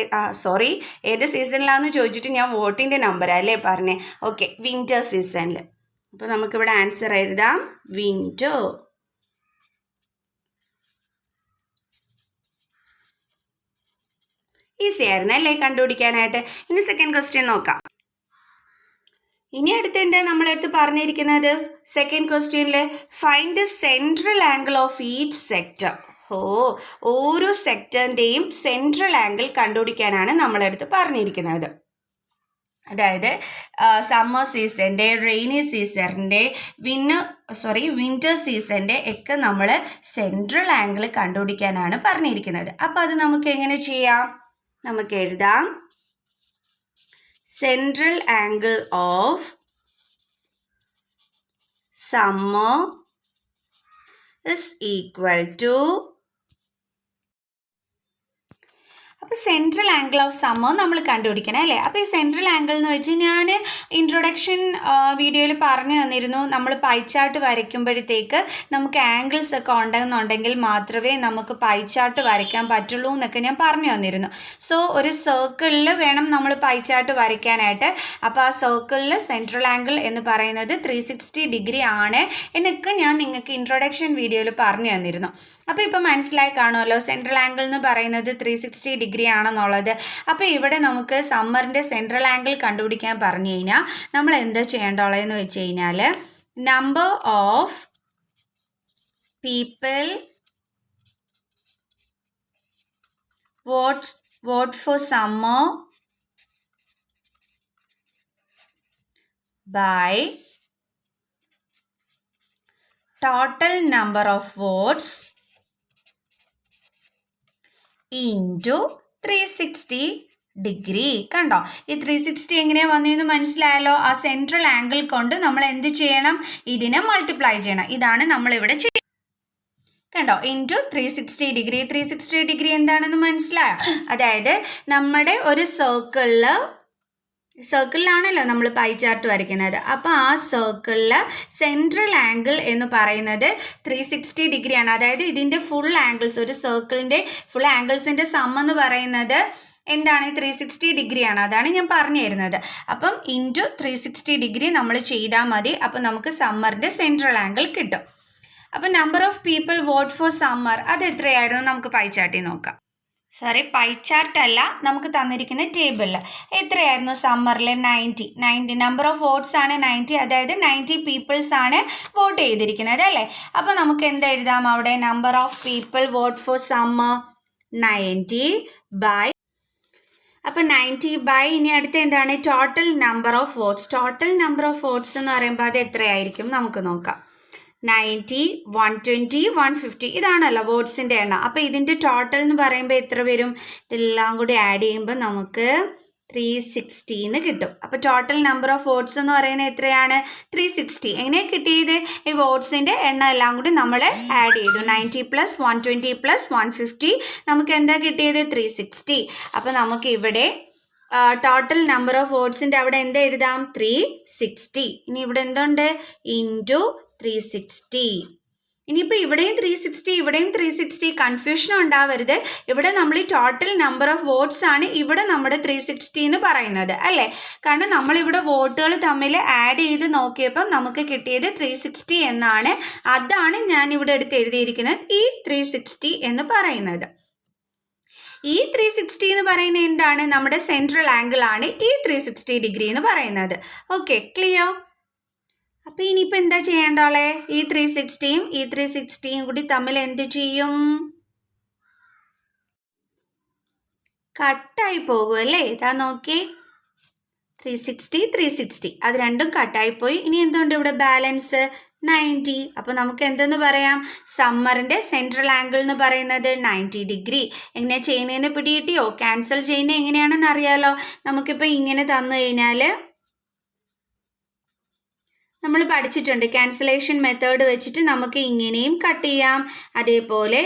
ഏത് സീസണിലാണെന്ന് ചോദിച്ചിട്ട് ഞാൻ വോട്ടിൻ്റെ നമ്പറല്ലേ പറഞ്ഞേ. ഓക്കെ, വിൻ്റർ സീസണിൽ. അപ്പോൾ നമുക്കിവിടെ ആൻസർ എഴുതാം, വിൻ്റർ. ഈസി ആയിരുന്നു അല്ലേ കണ്ടുപിടിക്കാനായിട്ട്. ഇനി സെക്കൻഡ് ക്വസ്റ്റ്യൻ നോക്കാം. ഇനി അടുത്ത് നമ്മളടുത്ത് പറഞ്ഞിരിക്കുന്നത് സെക്കൻഡ് ക്വസ്റ്റ്യനിൽ find the central angle of each sector. ഓരോ സെക്ടറിൻ്റെയും സെൻട്രൽ ആംഗിൾ കണ്ടുപിടിക്കാനാണ് നമ്മളടുത്ത് പറഞ്ഞിരിക്കുന്നത്. അതായത് സമ്മർ സീസണിൻ്റെ, റെയിനി സീസണിൻ്റെ, വിൻ്റർ സീസണിൻ്റെ ഒക്കെ നമ്മൾ സെൻട്രൽ ആംഗിൾ കണ്ടുപിടിക്കാനാണ് പറഞ്ഞിരിക്കുന്നത്. അപ്പോൾ അത് നമുക്ക് എങ്ങനെ ചെയ്യാം? നമുക്ക് എഴുതാം, central angle of summer is equal to, അപ്പോൾ സെൻട്രൽ ആംഗിൾ ഓഫ് സമ്മർ നമ്മൾ കണ്ടുപിടിക്കണം അല്ലേ. അപ്പോൾ ഈ സെൻട്രൽ ആംഗിൾ എന്ന് വെച്ച് ഞാൻ ഇൻട്രൊഡക്ഷൻ വീഡിയോയിൽ പറഞ്ഞു തന്നിരുന്നു, നമ്മൾ പൈ ചാർട്ട് വരയ്ക്കുമ്പോഴത്തേക്ക് നമുക്ക് ആംഗിൾസ് ഒക്കെ ഉണ്ടെന്നുണ്ടെങ്കിൽ മാത്രമേ നമുക്ക് പൈ ചാർട്ട് വരയ്ക്കാൻ പറ്റുള്ളൂ എന്നൊക്കെ ഞാൻ പറഞ്ഞു തന്നിരുന്നു. സോ ഒരു സർക്കിളിൽ വേണം നമ്മൾ പൈ ചാർട്ട് വരയ്ക്കാനായിട്ട്. അപ്പോൾ ആ സർക്കിളിൽ സെൻട്രൽ ആംഗിൾ എന്ന് പറയുന്നത് 360 ഡിഗ്രി ആണ് എന്നൊക്കെ ഞാൻ നിങ്ങൾക്ക് ഇൻട്രൊഡക്ഷൻ വീഡിയോയിൽ പറഞ്ഞു തന്നിരുന്നു. അപ്പോൾ ഇപ്പോൾ മനസ്സിലായി കാണുമല്ലോ സെൻട്രൽ ആംഗിൾ എന്ന് പറയുന്നത് 360 ഡിഗ്രി ആണെന്നുള്ളത്. അപ്പോൾ ഇവിടെ നമുക്ക് സമ്മറിൻ്റെ സെൻട്രൽ ആംഗിൾ കണ്ടുപിടിക്കാൻ പറഞ്ഞു കഴിഞ്ഞാൽ നമ്മൾ എന്താ ചെയ്യേണ്ടതെന്ന് വെച്ച് കഴിഞ്ഞാൽ, number of people vote for summer by total number of votes into 360 degree. കണ്ടോ, ഈ 360 എങ്ങനെയാണ് വന്നതെന്ന് മനസ്സിലായല്ലോ. ആ സെൻട്രൽ ആംഗിൾ കൊണ്ട് നമ്മൾ എന്ത് ചെയ്യണം? ഇതിനെ മൾട്ടിപ്ലൈ ചെയ്യണം. ഇതാണ് നമ്മളിവിടെ ചെയ്യുന്നത്. കണ്ടോ, ഇൻറ്റു 360 ഡിഗ്രി. 360 ഡിഗ്രി എന്താണെന്ന് മനസ്സിലായോ? അതായത് നമ്മുടെ ഒരു സർക്കിളിലാണല്ലോ നമ്മൾ പൈ ചാർട്ട് വരയ്ക്കുന്നത്. അപ്പോൾ ആ സർക്കിളിൽ സെൻട്രൽ ആംഗിൾ എന്ന് പറയുന്നത് 360 ഡിഗ്രിയാണ്. അതായത് ഇതിൻ്റെ ഫുൾ ആംഗിൾസ്, ഒരു സർക്കിളിൻ്റെ ഫുൾ ആംഗിൾസിൻ്റെ സം എന്ന് പറയുന്നത് എന്താണ്? 360 ഡിഗ്രിയാണ്. അതാണ് ഞാൻ പറഞ്ഞു തരുന്നത്. അപ്പം ഇൻറ്റു 360 ഡിഗ്രി നമ്മൾ ചെയ്താൽ മതി. അപ്പം നമുക്ക് സമ്മറിൻ്റെ സെൻട്രൽ ആംഗിൾ കിട്ടും. അപ്പം number of people vote for summer അത് എത്രയായിരുന്നു? നമുക്ക് പൈ ചാർട്ടിൽ നോക്കാം. പൈ ചാർട്ട് അല്ല, നമുക്ക് തന്നിരിക്കുന്ന ടേബിളിൽ എത്രയായിരുന്നു? സമ്മറിൽ 90 നമ്പർ ഓഫ് വോട്ട്സ് ആണ് 90. അതായത് 90 പീപ്പിൾസ് ആണ് വോട്ട് ചെയ്തിരിക്കുന്നത് അല്ലേ. അപ്പോൾ നമുക്ക് എന്താ എഴുതാം അവിടെ? Number of people vote for summer 90 by, അപ്പോൾ 90 ബൈ, ഇനി അടുത്ത എന്താണ്? Total number of votes. Total number of votes എന്ന് പറയുമ്പോൾ അത് എത്രയായിരിക്കും നമുക്ക് നോക്കാം. 90, 120, 150 ഇതാണല്ലോ വോട്ട്സിൻ്റെ എണ്ണം. അപ്പോൾ ഇതിൻ്റെ ടോട്ടൽ എന്ന് പറയുമ്പോൾ എത്ര വരും? ഇതെല്ലാം കൂടി ആഡ് ചെയ്യുമ്പോൾ നമുക്ക് 360 എന്ന് കിട്ടും. അപ്പോൾ ടോട്ടൽ നമ്പർ ഓഫ് വോട്ട്സ് എന്ന് പറയുന്നത് എത്രയാണ്? 360. എങ്ങനെ കിട്ടിയത്? ഈ വോട്ട്സിൻ്റെ എണ്ണം എല്ലാം കൂടി നമ്മൾ ആഡ് ചെയ്തു. 90 + 120 + 150 നമുക്ക് എന്താ കിട്ടിയത്? 360. അപ്പോൾ നമുക്ക് ഇവിടെ ടോട്ടൽ നമ്പർ ഓഫ് വോട്ട്സിൻ്റെ അവിടെ എന്താ എഴുതാം? 360. ഇനി ഇവിടെ എന്തുണ്ട്? ഇൻറ്റു 360. ഇനിയിപ്പോൾ ഇവിടെയും 360 ഇവിടെയും 360, കൺഫ്യൂഷൻ ഉണ്ടാവരുത്. ഇവിടെ നമ്മൾ ഈ ടോട്ടൽ നമ്പർ ഓഫ് വോട്ട്സ് ആണ് ഇവിടെ നമ്മുടെ 360 എന്ന് പറയുന്നത് അല്ലേ. കാരണം നമ്മളിവിടെ വോട്ടുകൾ തമ്മിൽ ആഡ് ചെയ്ത് നോക്കിയപ്പോൾ നമുക്ക് കിട്ടിയത് 360 എന്നാണ്. അതാണ് ഞാൻ ഇവിടെ എടുത്ത് എഴുതിയിരിക്കുന്നത് ഈ 360 എന്ന് പറയുന്നത്. ഈ 360 എന്ന് പറയുന്നത് എന്താണ്? നമ്മുടെ സെൻട്രൽ ആംഗിൾ ആണ് ഈ 360 ഡിഗ്രി എന്ന് പറയുന്നത്. Okay, clear? അപ്പോൾ ഇനിയിപ്പോൾ എന്താ ചെയ്യേണ്ടോളെ? ഈ 360യും ഈ 360യും കൂടി തമ്മിൽ എന്ത് ചെയ്യും? കട്ടായി പോകും അല്ലേ. ഇതാ നോക്കി, 360 360 അത് രണ്ടും കട്ടായിപ്പോയി. ഇനി എന്തുകൊണ്ട് ഇവിടെ ബാലൻസ്? 90. അപ്പോൾ നമുക്ക് എന്തെന്ന് പറയാം? സമ്മറിൻ്റെ സെൻട്രൽ ആംഗിൾ എന്ന് പറയുന്നത് 90 ഡിഗ്രി. എങ്ങനെ ചെയ്യുന്നതിന് പിടികിട്ടിയോ? ക്യാൻസൽ ചെയ്യുന്നത് എങ്ങനെയാണെന്ന് അറിയാലോ. നമുക്കിപ്പോൾ ഇങ്ങനെ തന്നു കഴിഞ്ഞാൽ നമ്മൾ പഠിച്ചിട്ടുണ്ട്, ക്യാൻസലേഷൻ മെത്തേഡ് വെച്ചിട്ട് നമുക്ക് ഇങ്ങനെയും കട്ട് ചെയ്യാം, അതേപോലെ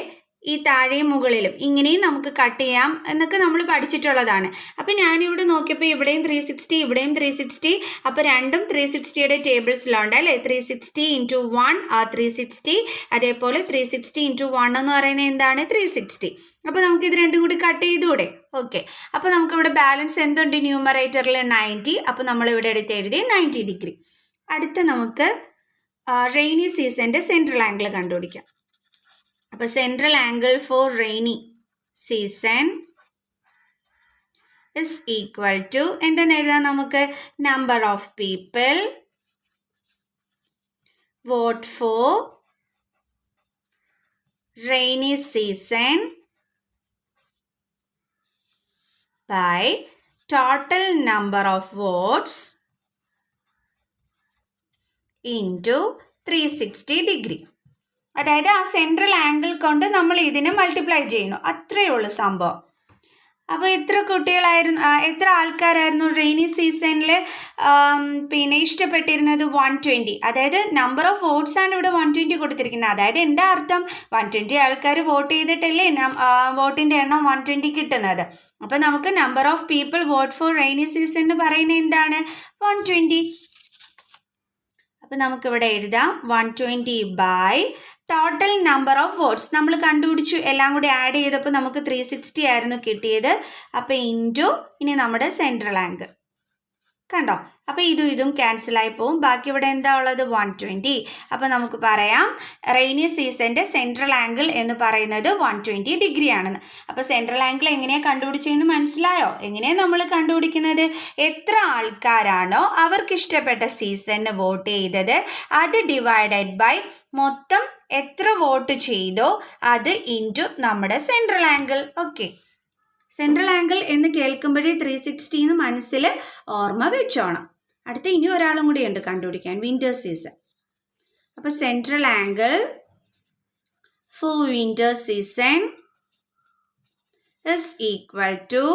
ഈ താഴെയും മുകളിലും ഇങ്ങനെയും നമുക്ക് കട്ട് ചെയ്യാം എന്നൊക്കെ നമ്മൾ പഠിച്ചിട്ടുള്ളതാണ്. അപ്പോൾ ഞാനിവിടെ നോക്കിയപ്പോൾ ഇവിടെയും 360 ഇവിടെയും 360. അപ്പോൾ രണ്ടും 360യുടെ ടേബിൾസിലുണ്ട് അല്ലേ. 360 × 1 360, അതേപോലെ 360 × 1 എന്ന് പറയുന്നത് എന്താണ്? 360. അപ്പോൾ നമുക്ക് ഇത് രണ്ടും കൂടി കട്ട് ചെയ്തുകൂടെ? ഓക്കെ. അപ്പോൾ നമുക്കിവിടെ ബാലൻസ് എന്തുണ്ട്? ന്യൂമറേറ്ററിൽ 90. അപ്പോൾ നമ്മളിവിടെ എടുത്ത് എഴുതി 90 ഡിഗ്രി. അടുത്ത നമുക്ക് റെയിനി സീസണിൻ്റെ സെൻട്രൽ ആംഗിൾ കണ്ടുപിടിക്കാം. അപ്പോൾ central angle for rainy season is equal to എന്തെന്ന് എഴുതാം നമുക്ക്? Number of people vote for rainy season by total number of votes into 360 degree. അതായത് ആ സെൻട്രൽ ആംഗിൾ കൊണ്ട് നമ്മൾ ഇതിനെ മൾട്ടിപ്ലൈ ചെയ്യുന്നു. അത്രയേ ഉള്ളൂ സംഭവം. അപ്പോൾ എത്ര ആൾക്കാരായിരുന്നു റെയിനി സീസണിൽ പിന്നെ ഇഷ്ടപ്പെട്ടിരുന്നത്? 120. അതായത് നമ്പർ ഓഫ് വോട്ട്സ് ആണ് ഇവിടെ 120 കൊടുത്തിരിക്കുന്നത്. അതായത് എന്താ അർത്ഥം? 120 ആൾക്കാർ വോട്ട് ചെയ്തിട്ടല്ലേ വോട്ടിൻ്റെ എണ്ണം 120 കിട്ടുന്നത്. അപ്പോൾ നമുക്ക് number of people vote for rainy season എന്ന് പറയുന്നത് എന്താണ്? 120. അപ്പോൾ നമുക്കിവിടെ എഴുതാം 120 by total number of votes നമ്മൾ കണ്ടുപിടിച്ചു. എല്ലാം കൂടി ആഡ് ചെയ്തപ്പോൾ നമുക്ക് 360 ആയിരുന്നു കിട്ടിയത്. അപ്പോൾ ഇൻറ്റു ഇനി നമ്മുടെ സെൻട്രൽ ആംഗിൾ കണ്ടോ. അപ്പോൾ ഇതും ക്യാൻസലായി പോവും. ബാക്കി ഇവിടെ എന്താ ഉള്ളത്? 120. അപ്പോൾ നമുക്ക് പറയാം റെയിനി സീസണിൻ്റെ സെൻട്രൽ ആംഗിൾ എന്ന് പറയുന്നത് 120 ഡിഗ്രി ആണെന്ന്. അപ്പോൾ സെൻട്രൽ ആംഗിൾ എങ്ങനെയാണ് കണ്ടുപിടിച്ചതെന്ന് മനസ്സിലായോ? എങ്ങനെയാണ് നമ്മൾ കണ്ടുപിടിക്കുന്നത്? എത്ര ആൾക്കാരാണോ അവർക്കിഷ്ടപ്പെട്ട സീസണിന് വോട്ട് ചെയ്തത് അത് ഡിവൈഡഡ് ബൈ മൊത്തം എത്ര വോട്ട് ചെയ്തോ അത് ഇൻറ്റു നമ്മുടെ central angle. Okay, central angle എന്ന് കേൾക്കുമ്പോഴേ 360 എന്ന് മനസ്സിൽ ഓർമ്മ വെച്ചോണം. അടുത്ത ഇനി ഒരാളും കൂടി ഉണ്ട് കണ്ടുപിടിക്കാൻ, വിൻ്റർ സീസൺ. അപ്പോൾ central angle for winter season is equal to,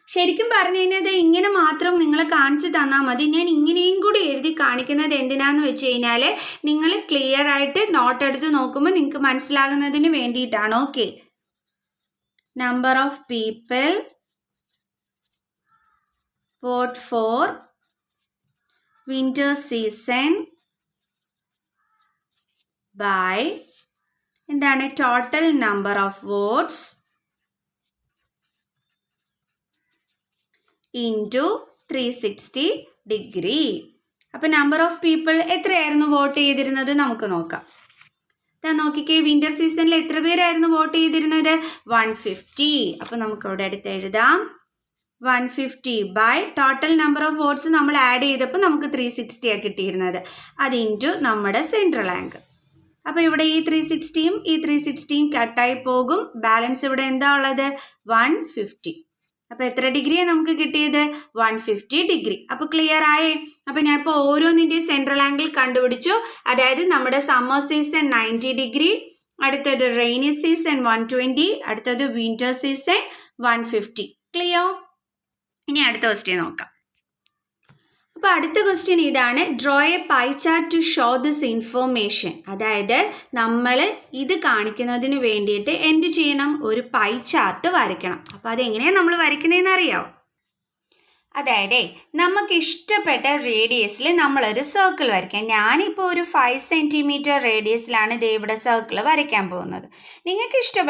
ശരിക്കും പറഞ്ഞു കഴിഞ്ഞാൽ ഇങ്ങനെ മാത്രം നിങ്ങൾ കാണിച്ചു തന്നാൽ മതി. ഞാൻ ഇങ്ങനെയും കൂടി എഴുതി കാണിക്കുന്നത് എന്തിനാന്ന് വെച്ച് കഴിഞ്ഞാൽ നിങ്ങൾ ക്ലിയർ ആയിട്ട് നോട്ട് എടുത്ത് നോക്കുമ്പോൾ നിങ്ങൾക്ക് മനസ്സിലാകുന്നതിന് വേണ്ടിയിട്ടാണ്. Okay, number of people vote for winter season by എന്താണ്? total number of votes into 360 degree. അപ്പോൾ നമ്പർ ഓഫ് പീപ്പിൾ എത്രയായിരുന്നു വോട്ട് ചെയ്തിരുന്നത് നമുക്ക് നോക്കാം. നോക്കിക്കേ, വിൻ്റർ സീസണിൽ എത്ര പേരായിരുന്നു വോട്ട് ചെയ്തിരുന്നത്? 150. അപ്പോൾ നമുക്ക് ഇവിടെ അടുത്ത് എഴുതാം 150 by total number of votes നമ്മൾ ആഡ് ചെയ്തപ്പോൾ നമുക്ക് 360 കിട്ടിയിരുന്നത്. അത് ഇൻറ്റു നമ്മുടെ സെൻട്രൽ ആംഗിൾ. അപ്പോൾ ഇവിടെ ഈ 360യും ഈ 360യും കട്ടായി പോകും. ബാലൻസ് ഇവിടെ എന്താ ഉള്ളത്? 150. അപ്പോൾ എത്ര ഡിഗ്രിയാണ് നമുക്ക് കിട്ടിയത്? 150 ഡിഗ്രി. അപ്പോൾ ക്ലിയർ ആയേ? അപ്പോൾ ഞാൻ ഇപ്പോൾ ഓരോന്നിൻ്റെയും സെൻട്രൽ ആംഗിൾ കണ്ടുപിടിച്ചു. അതായത് നമ്മുടെ സമ്മർ സീസൺ 90 ഡിഗ്രി, അടുത്തത് റെയിനി സീസൺ 120, അടുത്തത് വിൻ്റർ സീസൺ 150. ക്ലിയർ? ഇനി അടുത്ത ക്വസ്റ്റ്യൻ നോക്കാം. അപ്പോൾ അടുത്ത ക്വസ്റ്റ്യൻ ഇതാണ്, draw a pie chart to show this information. അതായത് നമ്മൾ ഇത് കാണിക്കുന്നതിന് വേണ്ടിയിട്ട് എന്ത് ചെയ്യണം? ഒരു പൈ ചാർട്ട് വരയ്ക്കണം. അപ്പോൾ അതെങ്ങനെയാണ് നമ്മൾ വരയ്ക്കുന്നതെന്ന് അറിയാമോ? അതായത് നമുക്ക് ഇഷ്ടപ്പെട്ട റേഡിയസിൽ നമ്മളൊരു സർക്കിൾ വരയ്ക്കാം. ഞാനിപ്പോൾ ഒരു 5 സെൻറ്റിമീറ്റർ റേഡിയസിലാണ് ദേ ഇവിടെ സർക്കിൾ വരയ്ക്കാൻ പോകുന്നത്. നിങ്ങൾക്ക്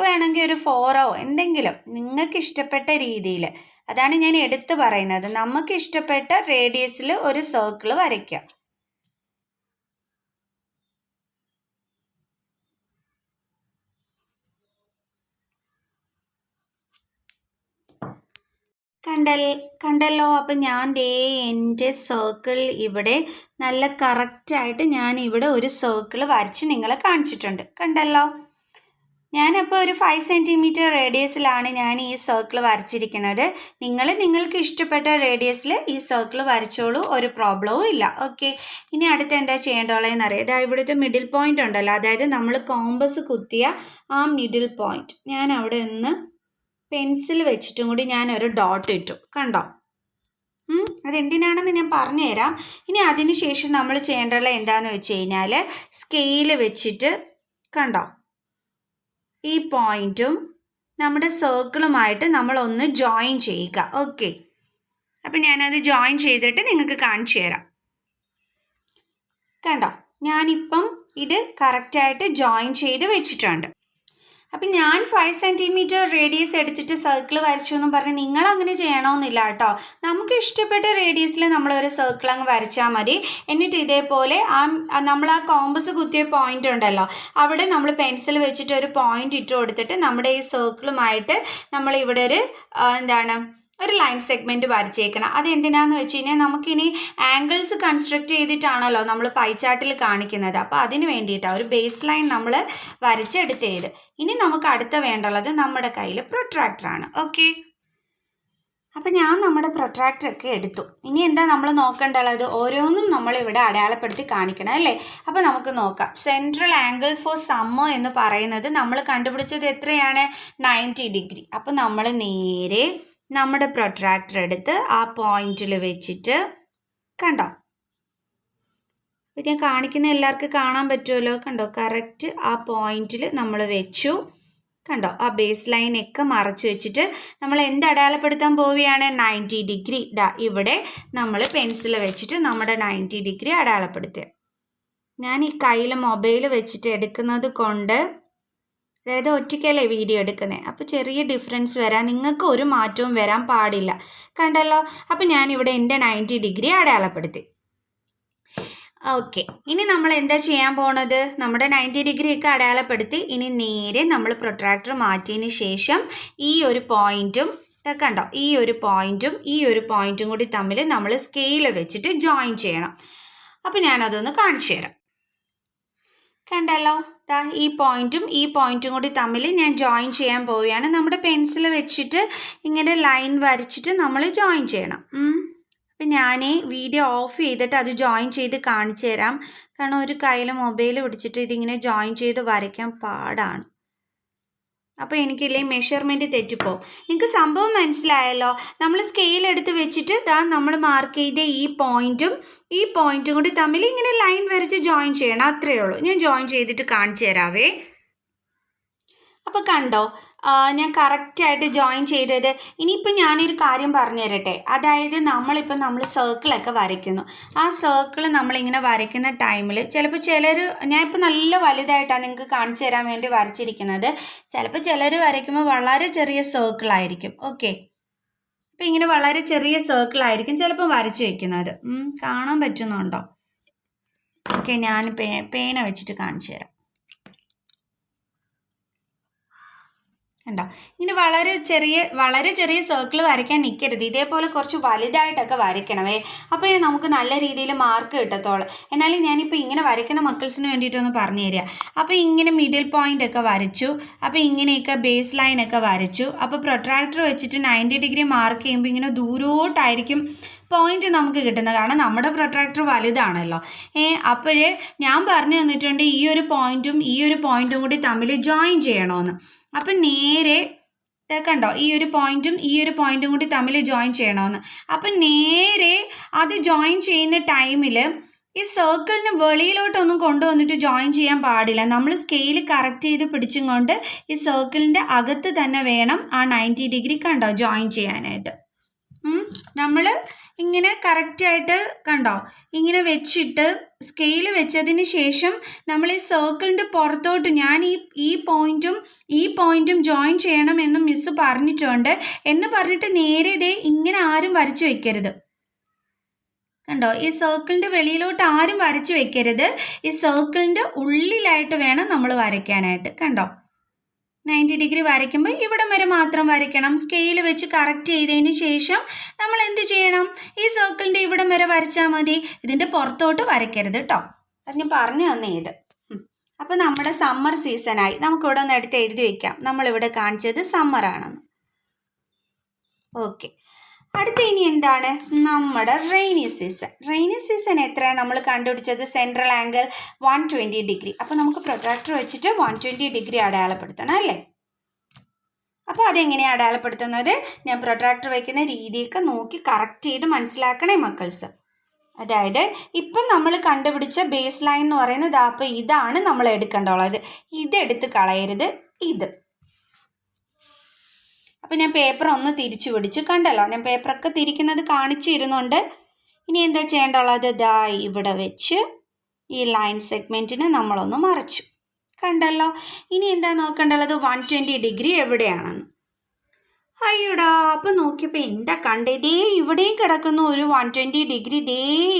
വേണമെങ്കിൽ ഒരു 4 എന്തെങ്കിലും നിങ്ങൾക്ക് ഇഷ്ടപ്പെട്ട രീതിയിൽ, അതാണ് ഞാൻ എടുത്തു പറയുന്നത്. നമുക്ക് ഇഷ്ടപ്പെട്ട റേഡിയസിൽ ഒരു സർക്കിൾ വരയ്ക്കാം. കണ്ടല്ലോ. അപ്പം ഞാൻ എൻ്റെ സർക്കിൾ ഇവിടെ നല്ല കറക്റ്റായിട്ട് ഞാൻ ഇവിടെ ഒരു സർക്കിൾ വരച്ച് നിങ്ങളെ കാണിച്ചിട്ടുണ്ട്. കണ്ടല്ലോ. ഞാനപ്പോൾ ഒരു 5 സെൻറ്റിമീറ്റർ റേഡിയസിലാണ് ഞാൻ ഈ സർക്കിൾ വരച്ചിരിക്കുന്നത്. നിങ്ങൾക്ക് ഇഷ്ടപ്പെട്ട റേഡിയസിൽ ഈ സർക്കിൾ വരച്ചോളൂ, ഒരു പ്രോബ്ലവും ഇല്ല. ഓക്കെ, ഇനി അടുത്ത് എന്താ ചെയ്യേണ്ടതെന്ന് അറിയാം. അതായത് ഇവിടുത്തെ മിഡിൽ പോയിൻ്റ് ഉണ്ടല്ലോ, അതായത് നമ്മൾ കോമ്പസ് കുത്തിയ ആ മിഡിൽ പോയിൻ്റ് ഞാൻ അവിടെ നിന്ന് പെൻസിൽ വെച്ചിട്ടും കൂടി ഞാനൊരു ഡോട്ട് ഇട്ടു. കണ്ടോ? അതെന്തിനാണെന്ന് ഞാൻ പറഞ്ഞുതരാം. ഇനി അതിന് ശേഷം നമ്മൾ ചെയ്യേണ്ടത് എന്താണെന്ന് വെച്ച് കഴിഞ്ഞാൽ സ്കെയിൽ വെച്ചിട്ട് കണ്ടോ ഈ പോയിൻറ്റും നമ്മുടെ സർക്കിളുമായിട്ട് നമ്മളൊന്ന് ജോയിൻ ചെയ്യുക. ഓക്കെ, അപ്പം ഞാനത് ജോയിൻ ചെയ്തിട്ട് നിങ്ങൾക്ക് കാണിച്ചു തരാം. കണ്ടോ, ഞാനിപ്പം ഇത് കറക്റ്റായിട്ട് ജോയിൻ ചെയ്ത് വെച്ചിട്ടുണ്ട്. അപ്പം ഞാൻ 5 സെൻറ്റിമീറ്റർ റേഡിയസ് എടുത്തിട്ട് സർക്കിൾ വരച്ചു എന്നും പറഞ്ഞ് നിങ്ങൾ അങ്ങനെ ചെയ്യണമെന്നില്ല കേട്ടോ. നമുക്ക് ഇഷ്ടപ്പെട്ട റേഡിയസിൽ നമ്മളൊരു സർക്കിൾ അങ്ങ് വരച്ചാൽ മതി. എന്നിട്ട് ഇതേപോലെ നമ്മൾ ആ കോമ്പസ് കുത്തിയ പോയിൻ്റ് ഉണ്ടല്ലോ, അവിടെ നമ്മൾ പെൻസിൽ വെച്ചിട്ട് ഒരു പോയിൻ്റ് ഇട്ട് കൊടുത്തിട്ട് നമ്മുടെ ഈ സർക്കിളുമായിട്ട് നമ്മൾ ഇവിടെ ഒരു ലൈൻ സെഗ്മെൻറ്റ് വരച്ചേക്കണം. അത് എന്തിനാന്ന് വെച്ച് കഴിഞ്ഞാൽ നമുക്കിനി ആംഗിൾസ് കൺസ്ട്രക്ട് ചെയ്തിട്ടാണല്ലോ നമ്മൾ പൈ ചാർട്ടിൽ കാണിക്കുന്നത്. അപ്പോൾ അതിന് വേണ്ടിയിട്ടാണ് ഒരു ബേസ് ലൈൻ നമ്മൾ വരച്ചെടുത്തേത്. ഇനി നമുക്ക് അടുത്ത വേണ്ടുള്ളത് നമ്മുടെ കയ്യിൽ പ്രൊട്രാക്ടറാണ്. ഓക്കെ, അപ്പം ഞാൻ നമ്മുടെ പ്രൊട്രാക്ടറൊക്കെ എടുത്തു. ഇനി എന്താ നമ്മൾ നോക്കേണ്ടത്? ഓരോന്നും നമ്മളിവിടെ അടയാളപ്പെടുത്തി കാണിക്കണം അല്ലേ? അപ്പോൾ നമുക്ക് നോക്കാം. സെൻട്രൽ ആംഗിൾ ഫോർ സമ്മർ എന്ന് പറയുന്നത് നമ്മൾ കണ്ടുപിടിച്ചത് എത്രയാണ്? 90 ഡിഗ്രി. അപ്പോൾ നമ്മൾ നേരെ നമ്മുടെ പ്രൊട്രാക്ടർ എടുത്ത് ആ പോയിന്റിൽ വെച്ചിട്ട് കണ്ടോ, ഞാൻ കാണിക്കുന്ന എല്ലാവർക്കും കാണാൻ പറ്റുമല്ലോ. കണ്ടോ, കറക്റ്റ് ആ പോയിന്റിൽ നമ്മൾ വെച്ചു. കണ്ടോ, ആ ബേസ് ലൈനൊക്കെ മറച്ചു വെച്ചിട്ട് നമ്മൾ എന്ത് അടയാളപ്പെടുത്താൻ പോവുകയാണ്? 90 ഡിഗ്രി. ഇവിടെ നമ്മൾ പെൻസിൽ വെച്ചിട്ട് നമ്മുടെ 90 ഡിഗ്രി അടയാളപ്പെടുത്തുക. ഞാൻ ഈ കയ്യിൽ മൊബൈൽ വെച്ചിട്ട് എടുക്കുന്നത് കൊണ്ട്, അതായത് ഒറ്റയ്ക്കല്ലേ വീഡിയോ എടുക്കുന്നത്, അപ്പോൾ ചെറിയ ഡിഫറൻസ് വരാം. നിങ്ങൾക്ക് ഒരു മാറ്റവും വരാൻ പാടില്ല. കണ്ടല്ലോ, അപ്പോൾ ഞാനിവിടെ എൻ്റെ 90 ഡിഗ്രി അടയാളപ്പെടുത്തി. ഓക്കെ, ഇനി നമ്മൾ എന്താ ചെയ്യാൻ പോണത്? നമ്മുടെ 90 ഡിഗ്രി ഒക്കെ അടയാളപ്പെടുത്തി. ഇനി നേരെ നമ്മൾ പ്രൊട്രാക്ടർ മാറ്റിയതിന് ശേഷം ഈ ഒരു പോയിന്റും കണ്ടോ, ഈ ഒരു പോയിന്റും കൂടി തമ്മിൽ നമ്മൾ സ്കെയിൽ വെച്ചിട്ട് ജോയിൻ ചെയ്യണം. അപ്പോൾ ഞാനതൊന്ന് കാണിച്ചു തരാം. കണ്ടല്ലോ, ഈ പോയിന്റും കൂടി തമ്മിൽ ഞാൻ ജോയിൻ ചെയ്യാൻ പോവുകയാണ്. നമ്മുടെ പെൻസിൽ വെച്ചിട്ട് ഇങ്ങനെ ലൈൻ വരച്ചിട്ട് നമ്മൾ ജോയിൻ ചെയ്യണം. അപ്പം ഞാൻ വീഡിയോ ഓഫ് ചെയ്തിട്ട് അത് ജോയിൻ ചെയ്ത് കാണിച്ചു തരാം. കാരണം ഒരു കയ്യിൽ മൊബൈൽ പിടിച്ചിട്ട് ഇതിങ്ങനെ ജോയിൻ ചെയ്ത് വരയ്ക്കാൻ പാടാണ്. അപ്പോൾ എനിക്കില്ലേ മെഷർമെൻറ്റ് തെറ്റിപ്പോവും. നിങ്ങൾക്ക് സംഭവം മനസ്സിലായല്ലോ? നമ്മൾ സ്കെയിൽ എടുത്ത് വെച്ചിട്ട് നമ്മൾ മാർക്ക് ചെയ്ത ഈ പോയിന്റും കൂടി തമ്മിൽ ഇങ്ങനെ ലൈൻ വരച്ച് ജോയിൻ ചെയ്യണം. അത്രയേ ഉള്ളൂ. ഞാൻ ജോയിൻ ചെയ്തിട്ട് കാണിച്ചു തരാവേ. അപ്പോൾ കണ്ടോ, ഞാൻ കറക്റ്റായിട്ട് ജോയിൻ ചെയ്തത്. ഇനിയിപ്പോൾ ഞാനൊരു കാര്യം പറഞ്ഞു തരട്ടെ. അതായത് നമ്മൾ സർക്കിളൊക്കെ വരയ്ക്കുന്നു. ആ സർക്കിൾ നമ്മളിങ്ങനെ വരയ്ക്കുന്ന ടൈമിൽ ചിലപ്പോൾ ഞാനിപ്പോൾ നല്ല വലുതായിട്ടാണ് നിങ്ങൾക്ക് കാണിച്ചു തരാൻ വേണ്ടി വരച്ചിരിക്കുന്നത്. ചിലപ്പോൾ ചിലർ വരയ്ക്കുമ്പോൾ വളരെ ചെറിയ സർക്കിളായിരിക്കും. ഓക്കെ, അപ്പോൾ ഇങ്ങനെ വളരെ ചെറിയ സർക്കിളായിരിക്കും ചിലപ്പോൾ വരച്ചു വയ്ക്കുന്നത്. കാണാൻ പറ്റുന്നുണ്ടോ? ഓക്കെ, ഞാൻ പേന വെച്ചിട്ട് കാണിച്ചു തരാം. കണ്ടോ, ഇങ്ങനെ വളരെ ചെറിയ സർക്കിൾ വരയ്ക്കാൻ നിൽക്കരുത്. ഇതേപോലെ കുറച്ച് വലുതായിട്ടൊക്കെ വരയ്ക്കണമേ. അപ്പോൾ നമുക്ക് നല്ല രീതിയിൽ മാർക്ക് കിട്ടത്തോളൂ. എന്നാലും ഞാനിപ്പോൾ ഇങ്ങനെ വരയ്ക്കുന്ന മക്കൾസിന് വേണ്ടിയിട്ടൊന്ന് പറഞ്ഞു തരിക. അപ്പോൾ ഇങ്ങനെ മിഡിൽ പോയിന്റ് ഒക്കെ വരച്ചു. അപ്പോൾ ഇങ്ങനെയൊക്കെ ബേസ് ലൈനൊക്കെ വരച്ചു. അപ്പോൾ പ്രൊട്രാക്ടർ വെച്ചിട്ട് 90 ഡിഗ്രി മാർക്ക് ചെയ്യുമ്പോൾ ഇങ്ങനെ ദൂരോട്ടായിരിക്കും പോയിന്റ് നമുക്ക് കിട്ടുന്നത്. കാരണം നമ്മുടെ പ്രൊട്രാക്ടർ വലുതാണല്ലോ. അപ്പോഴേ ഞാൻ പറഞ്ഞു തന്നിട്ടുണ്ട് ഈ ഒരു പോയിന്റും കൂടി തമ്മിൽ ജോയിൻ ചെയ്യണമെന്ന്. അപ്പം നേരെ കണ്ടോ, ഈ ഒരു പോയിന്റും കൂടി തമ്മിൽ ജോയിൻ ചെയ്യണമെന്ന്. അപ്പം നേരെ അത് ജോയിൻ ചെയ്യുന്ന ടൈമിൽ ഈ സർക്കിളിന് വെളിയിലോട്ടൊന്നും കൊണ്ടുവന്നിട്ട് ജോയിൻ ചെയ്യാൻ പാടില്ല. നമ്മൾ സ്കെയിൽ കറക്റ്റ് ചെയ്ത് പിടിച്ചും കൊണ്ട് ഈ സർക്കിളിൻ്റെ അകത്ത് തന്നെ വേണം ആ 90 ഡിഗ്രി കണ്ടോ ജോയിൻ ചെയ്യാനായിട്ട്. നമ്മൾ ഇങ്ങനെ കറക്റ്റായിട്ട് കണ്ടോ ഇങ്ങനെ വെച്ചിട്ട് സ്കെയിൽ വെച്ചതിന് ശേഷം നമ്മൾ ഈ സർക്കിളിൻ്റെ പുറത്തോട്ട് ഞാൻ ഈ പോയിന്റും ജോയിൻ ചെയ്യണം എന്ന് മിസ്സ് പറഞ്ഞിട്ടുണ്ട് എന്ന് പറഞ്ഞിട്ട് നേരെ ഇങ്ങനെ ആരും വരച്ചു വെക്കരുത്. കണ്ടോ, ഈ സർക്കിളിൻ്റെ വെളിയിലോട്ട് ആരും വരച്ചു വെക്കരുത്. ഈ സർക്കിളിൻ്റെ ഉള്ളിലായിട്ട് വേണം നമ്മൾ വരയ്ക്കാനായിട്ട്. കണ്ടോ, 90 ഡിഗ്രി വരയ്ക്കുമ്പോൾ ഇവിടം വരെ മാത്രം വരയ്ക്കണം. സ്കെയിൽ വെച്ച് കറക്റ്റ് ചെയ്തതിന് ശേഷം നമ്മൾ എന്ത് ചെയ്യണം? ഈ സർക്കിളിൻ്റെ ഇവിടം വരെ വരച്ചാൽ മതി. ഇതിൻ്റെ പുറത്തോട്ട് വരയ്ക്കരുത് കേട്ടോ. അത് ഞാൻ പറഞ്ഞു തന്നേ ഇത്. അപ്പോൾ നമ്മുടെ സമ്മർ സീസണായി. നമുക്കിവിടെ ഒന്ന് എടുത്ത് എഴുതി വയ്ക്കാം. നമ്മളിവിടെ കാണിച്ചത് സമ്മറാണെന്ന്. ഓക്കെ, അടുത്ത ഇനി എന്താണ്? നമ്മുടെ റെയിനി സീസൺ എത്രയാണ് നമ്മൾ കണ്ടുപിടിച്ചത്? Central angle 120 degree. അപ്പോൾ നമുക്ക് പ്രൊട്രാക്ടർ വെച്ചിട്ട് 120 ഡിഗ്രി അടയാളപ്പെടുത്തണം അല്ലേ? അപ്പോൾ അതെങ്ങനെയാണ് അടയാളപ്പെടുത്തുന്നത്? ഞാൻ പ്രൊട്രാക്ടർ വയ്ക്കുന്ന രീതിയൊക്കെ നോക്കി കറക്റ്റ് ചെയ്ത് മനസ്സിലാക്കണേ മക്കൾസ്. അതായത് ഇപ്പം നമ്മൾ കണ്ടുപിടിച്ച ബേസ് ലൈൻ എന്ന് പറയുന്നത് അപ്പോൾ ഇതാണ് നമ്മൾ എടുക്കേണ്ടുള്ളത്. ഇതെടുത്ത് കളയരുത്, ഇത്. അപ്പോൾ ഞാൻ പേപ്പർ ഒന്ന് തിരിച്ചു പിടിച്ചു. കണ്ടല്ലോ, ഞാൻ പേപ്പറൊക്കെ തിരിക്കുന്നത് കാണിച്ചിരുന്നുണ്ട്. ഇനി എന്താ ചെയ്യേണ്ടുള്ളത്? ഇവിടെ വെച്ച് ഈ ലൈൻ സെഗ്മെൻറ്റിന് നമ്മളൊന്ന് മറച്ചു. കണ്ടല്ലോ, ഇനി എന്താ നോക്കേണ്ടുള്ളത്? 120 ഡിഗ്രി എവിടെയാണെന്ന്. അയ്യോടാ, അപ്പം നോക്കിയപ്പോൾ എന്താ കണ്ടേ? ഇവിടെയും കിടക്കുന്നു ഒരു 120 ഡിഗ്രി,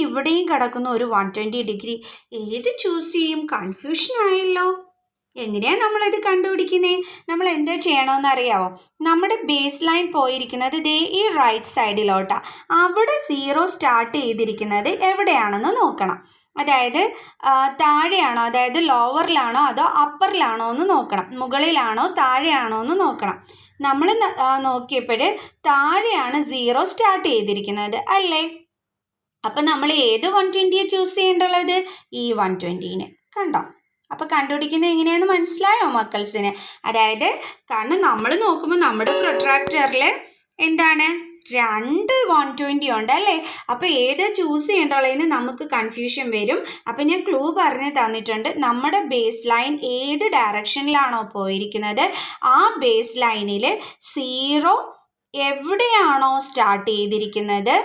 ഇവിടെയും കിടക്കുന്നു ഒരു 120 ഡിഗ്രി. ഏത് ചൂസ് ചെയ്യും? കൺഫ്യൂഷൻ ആയല്ലോ. എങ്ങനെയാണ് നമ്മളിത് കണ്ടുപിടിക്കുന്നത്? നമ്മൾ എന്താ ചെയ്യണമെന്ന് അറിയാമോ? നമ്മുടെ ബേസ് ലൈൻ പോയിരിക്കുന്നത് ഈ റൈറ്റ് സൈഡിലോട്ടാണ്. അവിടെ 0 സ്റ്റാർട്ട് ചെയ്തിരിക്കുന്നത് എവിടെയാണെന്ന് നോക്കണം. അതായത് താഴെയാണോ, അതായത് ലോവറിലാണോ അതോ അപ്പറിലാണോ എന്ന് നോക്കണം, മുകളിലാണോ താഴെയാണോ എന്ന് നോക്കണം. നമ്മൾ നോക്കിയപ്പോൾ താഴെയാണ് 0 സ്റ്റാർട്ട് ചെയ്തിരിക്കുന്നത് അല്ലേ. അപ്പം നമ്മൾ ഏത് 120 ചൂസ് ചെയ്യേണ്ടുള്ളത്? ഈ 120. കണ്ടോ? അപ്പോൾ കണ്ടുപിടിക്കുന്നത് എങ്ങനെയാണെന്ന് മനസ്സിലായോ മക്കൾസിന്? അതായത് കാരണം നമ്മൾ നോക്കുമ്പോൾ നമ്മുടെ പ്രൊട്രാക്ടറിൽ എന്താണ് 2 120 ഉണ്ട് അല്ലേ. അപ്പോൾ ഏത് ചൂസ് ചെയ്യേണ്ടുള്ളതെന്ന് നമുക്ക് കൺഫ്യൂഷൻ വരും. അപ്പം ഞാൻ ക്ലൂ പറഞ്ഞ് തന്നിട്ടുണ്ട്. നമ്മുടെ ബേസ് ലൈൻ ഏത് ഡയറക്ഷനിലാണോ പോയിരിക്കുന്നത് ആ ബേസ് ലൈനിൽ 0 എവിടെയാണോ സ്റ്റാർട്ട് ചെയ്തിരിക്കുന്നത്,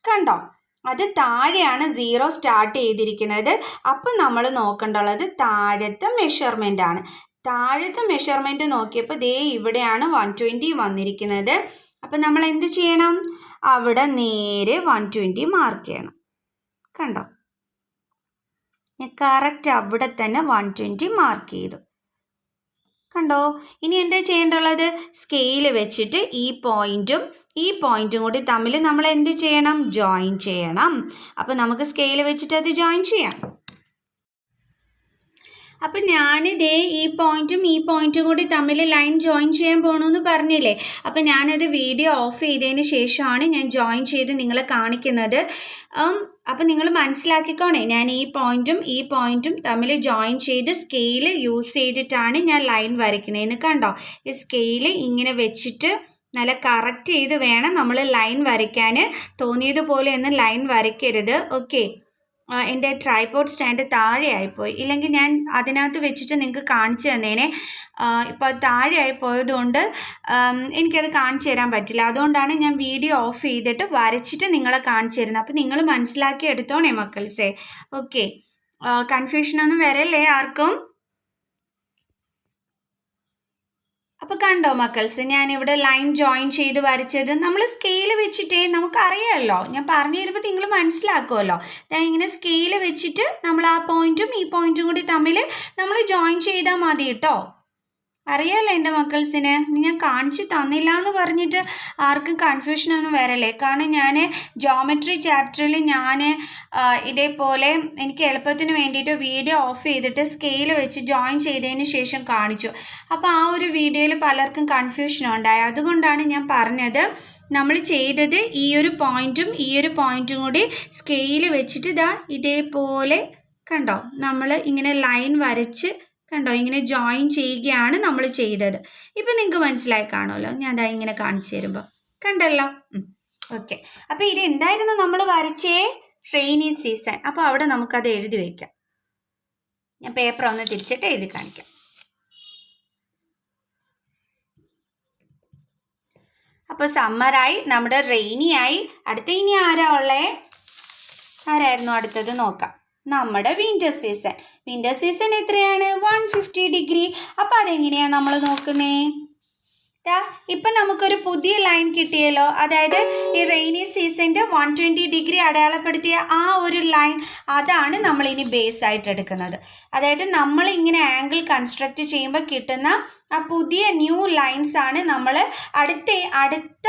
കണ്ടോ, അത് താഴെയാണ് 0 സ്റ്റാർട്ട് ചെയ്തിരിക്കുന്നത്. അപ്പം നമ്മൾ നോക്കേണ്ടുള്ളത് താഴത്തെ മെഷർമെൻ്റ് ആണ്. താഴത്തെ മെഷർമെൻറ്റ് നോക്കിയപ്പോൾ ദേ ഇവിടെയാണ് 120 വന്നിരിക്കുന്നത്. അപ്പം നമ്മൾ എന്ത് ചെയ്യണം? അവിടെ നേരെ 120 മാർക്ക് ചെയ്യണം. കണ്ടോ, ഞാൻ കറക്റ്റ് അവിടെ തന്നെ 120 മാർക്ക് ചെയ്തു. കണ്ടോ? ഇനി എന്താ ചെയ്യേണ്ടുള്ളത്? സ്കെയിൽ വെച്ചിട്ട് ഈ പോയിൻറ്റും കൂടി തമ്മിൽ നമ്മൾ എന്ത് ചെയ്യണം? ജോയിൻ ചെയ്യണം. അപ്പോൾ നമുക്ക് സ്കെയിൽ വെച്ചിട്ട് അത് ജോയിൻ ചെയ്യാം. അപ്പം ഞാൻ ദേ ഈ പോയിൻറ്റും കൂടി തമ്മിൽ ലൈൻ ജോയിൻ ചെയ്യാൻ പോകണമെന്ന് പറഞ്ഞില്ലേ. അപ്പം ഞാനത് വീഡിയോ ഓഫ് ചെയ്തതിന് ശേഷമാണ് ഞാൻ ജോയിൻ ചെയ്ത് നിങ്ങളെ കാണിക്കുന്നത്. അപ്പം നിങ്ങൾ മനസ്സിലാക്കിക്കോണേ, ഞാൻ ഈ പോയിൻറ്റും തമ്മിൽ ജോയിൻ ചെയ്ത് സ്കെയിൽ യൂസ് ചെയ്തിട്ടാണ് ഞാൻ ലൈൻ വരയ്ക്കുന്നതെന്ന്. കണ്ടോ? ഈ സ്കെയിൽ ഇങ്ങനെ വെച്ചിട്ട് നല്ല കറക്റ്റ് ചെയ്ത് വേണം നമ്മൾ ലൈൻ വരയ്ക്കാൻ. തോന്നിയതുപോലെ ഒന്നും ലൈൻ വരയ്ക്കരുത്. ഓക്കെ. എൻ്റെ ട്രൈപോഡ് സ്റ്റാൻഡ് താഴെയായിപ്പോയി, ഇല്ലെങ്കിൽ ഞാൻ അതിനകത്ത് വെച്ചിട്ട് നിങ്ങൾക്ക് കാണിച്ചു തന്നേനെ. ഇപ്പോൾ താഴെയായി പോയതുകൊണ്ട് എനിക്കത് കാണിച്ചു തരാൻ പറ്റില്ല. അതുകൊണ്ടാണ് ഞാൻ വീഡിയോ ഓഫ് ചെയ്തിട്ട് വരച്ചിട്ട് നിങ്ങളെ കാണിച്ചു തരുന്നത്. അപ്പോൾ നിങ്ങൾ മനസ്സിലാക്കി എടുത്തോണേ മക്കൾസേ. ഓക്കെ, കൺഫ്യൂഷനൊന്നും വരല്ലേ ആർക്കും. അപ്പോൾ കണ്ടോ മക്കൾസ്, ഞാനിവിടെ ലൈൻ ജോയിൻ ചെയ്ത് വരച്ചത് നമ്മൾ സ്കെയിൽ വെച്ചിട്ടേ നമുക്കറിയാമല്ലോ. ഞാൻ പറഞ്ഞു തരുമ്പോൾ നിങ്ങൾ മനസ്സിലാക്കുമല്ലോ. ഞാൻ ഇങ്ങനെ സ്കെയിൽ വെച്ചിട്ട് നമ്മൾ ആ പോയിൻറ്റും കൂടി തമ്മിൽ നമ്മൾ ജോയിൻ ചെയ്താൽ മതി കേട്ടോ. അറിയാമല്ലോ എൻ്റെ മക്കൾസിന്. ഞാൻ കാണിച്ച് തന്നില്ല എന്ന് പറഞ്ഞിട്ട് ആർക്കും കൺഫ്യൂഷനൊന്നും വരല്ലേ. കാരണം ഞാൻ ജോമെട്രി ചാപ്റ്ററിൽ ഞാൻ ഇതേപോലെ എനിക്ക് എളുപ്പത്തിന് വേണ്ടിയിട്ട് വീഡിയോ ഓഫ് ചെയ്തിട്ട് സ്കെയിൽ വെച്ച് ജോയിൻ ചെയ്തതിന് ശേഷം കാണിച്ചു. അപ്പോൾ ആ ഒരു വീഡിയോയിൽ പലർക്കും കൺഫ്യൂഷൻ ഉണ്ടായി. അതുകൊണ്ടാണ് ഞാൻ പറഞ്ഞത് നമ്മൾ ചെയ്തത് ഈ ഒരു പോയിൻറ്റും കൂടി സ്കെയിൽ വെച്ചിട്ട് ഇതേപോലെ കണ്ടോ നമ്മൾ ഇങ്ങനെ ലൈൻ വരച്ച് കണ്ടോ ഇങ്ങനെ ജോയിൻ ചെയ്യുകയാണ് നമ്മൾ ചെയ്തത്. ഇപ്പം നിങ്ങൾക്ക് മനസ്സിലായി കാണുമല്ലോ. ഞാൻ ഇങ്ങനെ കാണിച്ചു തരുമ്പോൾ കണ്ടല്ലോ. ഓക്കെ, അപ്പോൾ ഇത് എന്തായിരുന്നു നമ്മൾ വരച്ചേ? Rainy season. അപ്പോൾ അവിടെ നമുക്കത് എഴുതി വയ്ക്കാം. ഞാൻ പേപ്പർ ഒന്ന് തിരിച്ചിട്ട് എഴുതി കാണിക്കാം. അപ്പോൾ സമ്മറായി, നമ്മുടെ റെയിനി ആയി. അടുത്ത ഇനി ആരായിരുന്നു അടുത്തത് നോക്കാം. നമ്മുടെ വിൻ്റർ സീസൺ എത്രയാണ്? 150 ഡിഗ്രി. അപ്പോൾ അതെങ്ങനെയാണ് നമ്മൾ നോക്കുന്നേ? ഇപ്പം നമുക്കൊരു പുതിയ ലൈൻ കിട്ടിയല്ലോ. അതായത് ഈ റെയിനി സീസണിൻ്റെ 120 ഡിഗ്രി അടയാളപ്പെടുത്തിയ ആ ഒരു ലൈൻ, അതാണ് നമ്മളിനി ബേസ് ആയിട്ട് എടുക്കുന്നത്. അതായത് നമ്മൾ ഇങ്ങനെ ആംഗിൾ കൺസ്ട്രക്റ്റ് ചെയ്യുമ്പോൾ കിട്ടുന്ന ആ പുതിയ ന്യൂ ലൈൻസ് ആണ് നമ്മൾ അടുത്ത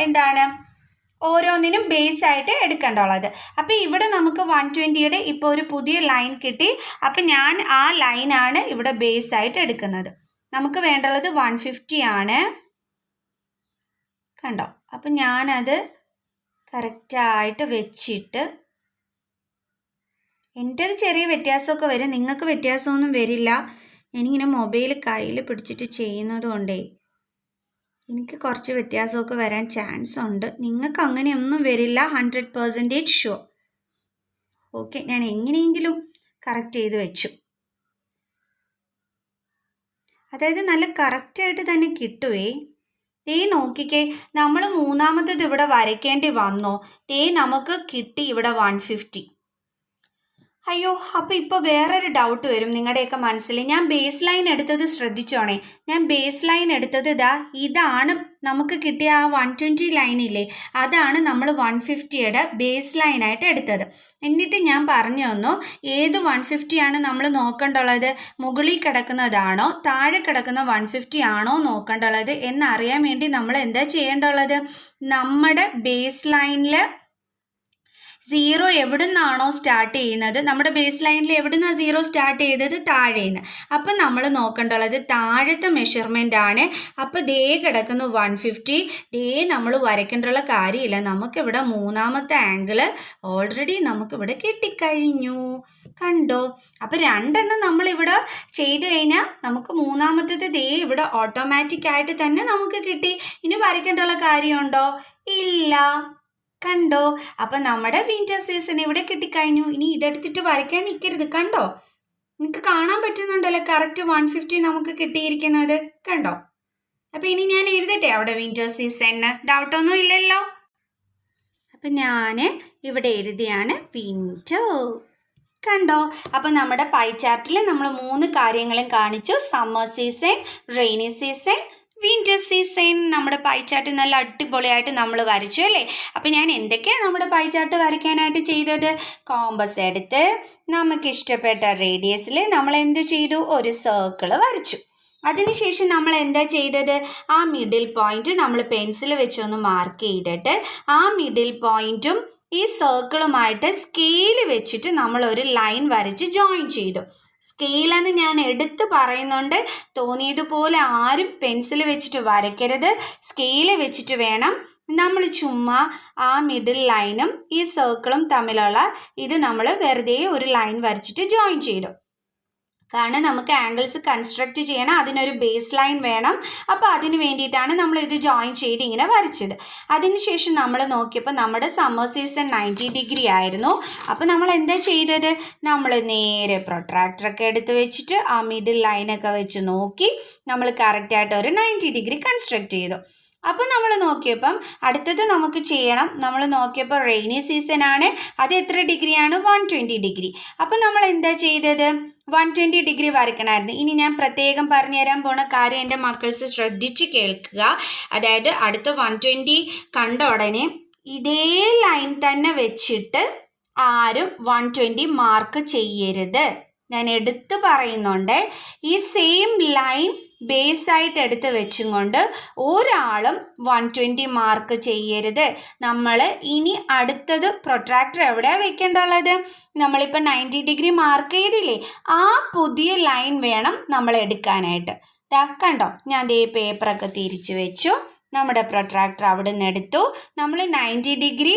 എന്താണ് ഓരോന്നിനും ബേസ് ആയിട്ട് എടുക്കേണ്ടുള്ളത്. അപ്പോൾ ഇവിടെ നമുക്ക് 120യുടെ ഇപ്പോൾ ഒരു പുതിയ ലൈൻ കിട്ടി. അപ്പം ഞാൻ ആ ലൈനാണ് ഇവിടെ ബേസ് ആയിട്ട് എടുക്കുന്നത്. നമുക്ക് വേണ്ടുള്ളത് 150 ആണ്. കണ്ടോ? അപ്പം ഞാനത് കറക്റ്റായിട്ട് വെച്ചിട്ട്, എൻ്റെത് ചെറിയ വ്യത്യാസമൊക്കെ വരും, നിങ്ങൾക്ക് വ്യത്യാസമൊന്നും വരില്ല. ഞാനിങ്ങനെ മൊബൈൽ കയ്യിൽ പിടിച്ചിട്ട് ചെയ്യുന്നത് കൊണ്ടേ എനിക്ക് കുറച്ച് വ്യത്യാസമൊക്കെ വരാൻ ചാൻസ് ഉണ്ട്. നിങ്ങൾക്ക് അങ്ങനെയൊന്നും വരില്ല, 100% ഷുവർ. ഓക്കെ, ഞാൻ എങ്ങനെയെങ്കിലും കറക്റ്റ് ചെയ്ത് വെച്ചു. അതായത് നല്ല കറക്റ്റായിട്ട് തന്നെ കിട്ടുവേ. നോക്കിക്കേ, നമ്മൾ മൂന്നാമത്തത് ഇവിടെ വരയ്ക്കേണ്ടി വന്നോ? നമുക്ക് കിട്ടി ഇവിടെ 150. അയ്യോ, അപ്പോൾ ഇപ്പോൾ വേറൊരു ഡൗട്ട് വരും നിങ്ങളുടെയൊക്കെ മനസ്സിൽ. ഞാൻ ബേസ് ലൈൻ എടുത്തത് ശ്രദ്ധിച്ചോണേ. ഞാൻ ബേസ് ലൈൻ എടുത്തത് ഇതാണ് നമുക്ക് കിട്ടിയ ആ 120 ലൈനില്ലേ, അതാണ് നമ്മൾ 150യുടെ ബേസ് ലൈനായിട്ട് എടുത്തത്. എന്നിട്ട് ഞാൻ പറഞ്ഞു തന്നു ഏത് 150 ആണ് നമ്മൾ നോക്കേണ്ടുള്ളത്, മുകളിൽ കിടക്കുന്നതാണോ താഴെ കിടക്കുന്ന 150 ആണോ നോക്കേണ്ടുള്ളത് എന്നറിയാൻ വേണ്ടി നമ്മൾ എന്താ ചെയ്യേണ്ടുള്ളത്? നമ്മുടെ ബേസ് ലൈനിൽ സീറോ എവിടെ നിന്നാണോ സ്റ്റാർട്ട് ചെയ്യുന്നത്, നമ്മുടെ ബേസ് ലൈനിൽ എവിടെ നിന്നാണ് സീറോ സ്റ്റാർട്ട് ചെയ്തത്, താഴേന്ന്. അപ്പം നമ്മൾ നോക്കേണ്ടുള്ളത് താഴത്തെ മെഷർമെൻ്റ് ആണ്. അപ്പോൾ ദേ കിടക്കുന്നു 150. ദേ നമ്മൾ വരയ്ക്കേണ്ടുള്ള കാര്യമില്ല, നമുക്കിവിടെ മൂന്നാമത്തെ ആംഗിള് ഓൾറെഡി നമുക്കിവിടെ കിട്ടിക്കഴിഞ്ഞു. കണ്ടോ? അപ്പോൾ രണ്ടെണ്ണം നമ്മളിവിടെ ചെയ്ത് കഴിഞ്ഞാൽ നമുക്ക് മൂന്നാമത്തേത് ദേ ഇവിടെ ഓട്ടോമാറ്റിക്കായിട്ട് തന്നെ നമുക്ക് കിട്ടി. ഇനി വരയ്ക്കേണ്ടുള്ള കാര്യമുണ്ടോ? ഇല്ല. കണ്ടോ? അപ്പം നമ്മുടെ വിൻ്റർ സീസൺ ഇവിടെ കിട്ടിക്കഴിഞ്ഞു. ഇനി ഇതെടുത്തിട്ട് വരയ്ക്കാൻ നിൽക്കരുത്. കണ്ടോ? നിങ്ങൾക്ക് കാണാൻ പറ്റുന്നുണ്ടല്ലോ കറക്റ്റ് 150 നമുക്ക് കിട്ടിയിരിക്കുന്നത്. കണ്ടോ? അപ്പം ഇനി ഞാൻ എഴുതട്ടെ അവിടെ വിൻ്റർ സീസണിന്? ഡൗട്ടൊന്നും ഇല്ലല്ലോ. അപ്പം ഞാൻ ഇവിടെ എഴുതിയാണ് വിൻ്റർ. കണ്ടോ? അപ്പം നമ്മുടെ പൈ ചാർട്ടിൽ നമ്മൾ 3 കാര്യങ്ങളും കാണിച്ചു. Summer season, rainy season, winter season. നമ്മുടെ പൈ ചാർട്ട് നല്ല അടിപൊളിയായിട്ട് നമ്മൾ വരച്ചു അല്ലേ? അപ്പം ഞാൻ എന്തൊക്കെയാണ് നമ്മുടെ പൈ ചാർട്ട് വരയ്ക്കാനായിട്ട് ചെയ്തത്? കോമ്പസ് എടുത്ത് നമുക്ക് ഇഷ്ടപ്പെട്ട റേഡിയസിൽ നമ്മൾ എന്ത് ചെയ്തു? ഒരു സർക്കിൾ വരച്ചു. അതിനുശേഷം നമ്മൾ എന്താ ചെയ്തത്? ആ മിഡിൽ പോയിന്റ് നമ്മൾ പെൻസിൽ വെച്ചൊന്ന് മാർക്ക് ചെയ്തിട്ട് ആ മിഡിൽ പോയിന്റും ഈ സർക്കിളുമായിട്ട് സ്കെയിൽ വെച്ചിട്ട് നമ്മൾ ഒരു ലൈൻ വരച്ച് ജോയിൻ ചെയ്തു. സ്കെയിലെന്ന് ഞാൻ എടുത്ത് പറയുന്നുണ്ട്, തോന്നിയതുപോലെ ആരും പെൻസിൽ വെച്ചിട്ട് വരയ്ക്കരുത്. സ്കെയിൽ വെച്ചിട്ട് വേണം. നമ്മൾ ചുമ്മാ ആ മിഡിൽ ലൈനും ഈ സർക്കിളും തമ്മിലുള്ള ഇത് നമ്മൾ വെറുതെ ഒരു ലൈൻ വരച്ചിട്ട് ജോയിൻ ചെയ്തു. കാരണം നമുക്ക് ആംഗിൾസ് കൺസ്ട്രക്റ്റ് ചെയ്യണം, അതിനൊരു ബേസ് ലൈൻ വേണം. അപ്പോൾ അതിന് വേണ്ടിയിട്ടാണ് നമ്മൾ ഇത് ജോയിൻ ചെയ്ത് ഇങ്ങനെ വരച്ചത്. അതിനുശേഷം നമ്മൾ നോക്കിയപ്പോൾ നമ്മുടെ സമ്മർ സീസൺ 90 ഡിഗ്രി ആയിരുന്നു. അപ്പോൾ നമ്മൾ എന്താ ചെയ്തത്? നമ്മൾ നേരെ പ്രൊട്രാക്ടറൊക്കെ എടുത്ത് വെച്ചിട്ട് ആ മിഡിൽ ലൈനൊക്കെ വെച്ച് നോക്കി നമ്മൾ കറക്റ്റായിട്ട് ഒരു 90 ഡിഗ്രി കൺസ്ട്രക്റ്റ് ചെയ്തു. അപ്പോൾ നമ്മൾ നോക്കിയപ്പം അടുത്തത് നമുക്ക് ചെയ്യണം. നമ്മൾ നോക്കിയപ്പോൾ റെയിനി സീസൺ ആണ്. അത് എത്ര ഡിഗ്രിയാണ്? 120 ഡിഗ്രി. അപ്പോൾ നമ്മൾ എന്താ ചെയ്തത്? 120 ഡിഗ്രി വരയ്ക്കണമായിരുന്നു. ഇനി ഞാൻ പ്രത്യേകം പറഞ്ഞു തരാൻ പോണ കാര്യം എൻ്റെ മക്കൾസ് ശ്രദ്ധിച്ച് കേൾക്കുക. അതായത് അടുത്ത 120 കണ്ട ഉടനെ ഇതേ ലൈൻ തന്നെ വെച്ചിട്ട് ആരും 120 മാർക്ക് ചെയ്യരുത്. ഞാൻ എടുത്ത് പറയുന്നുണ്ട്. ഈ സെയിം ലൈൻ ബേസായിട്ട് എടുത്ത് വെച്ചും കൊണ്ട് ഒരാളും 120 മാർക്ക് ചെയ്യരുത്. നമ്മൾ ഇനി അടുത്തത് പ്രൊട്രാക്ടർ എവിടെയാണ് വെക്കേണ്ടുള്ളത്? നമ്മളിപ്പോൾ 90 ഡിഗ്രി മാർക്ക് ചെയ്തില്ലേ, ആ പുതിയ ലൈൻ വേണം നമ്മൾ എടുക്കാനായിട്ട്. കണ്ടോ? ഞാൻ ദേ പേപ്പറൊക്കെ തിരിച്ചു വെച്ചു. നമ്മുടെ പ്രൊട്രാക്ടർ അവിടെ നിന്ന് എടുത്തു. നമ്മൾ 90 ഡിഗ്രി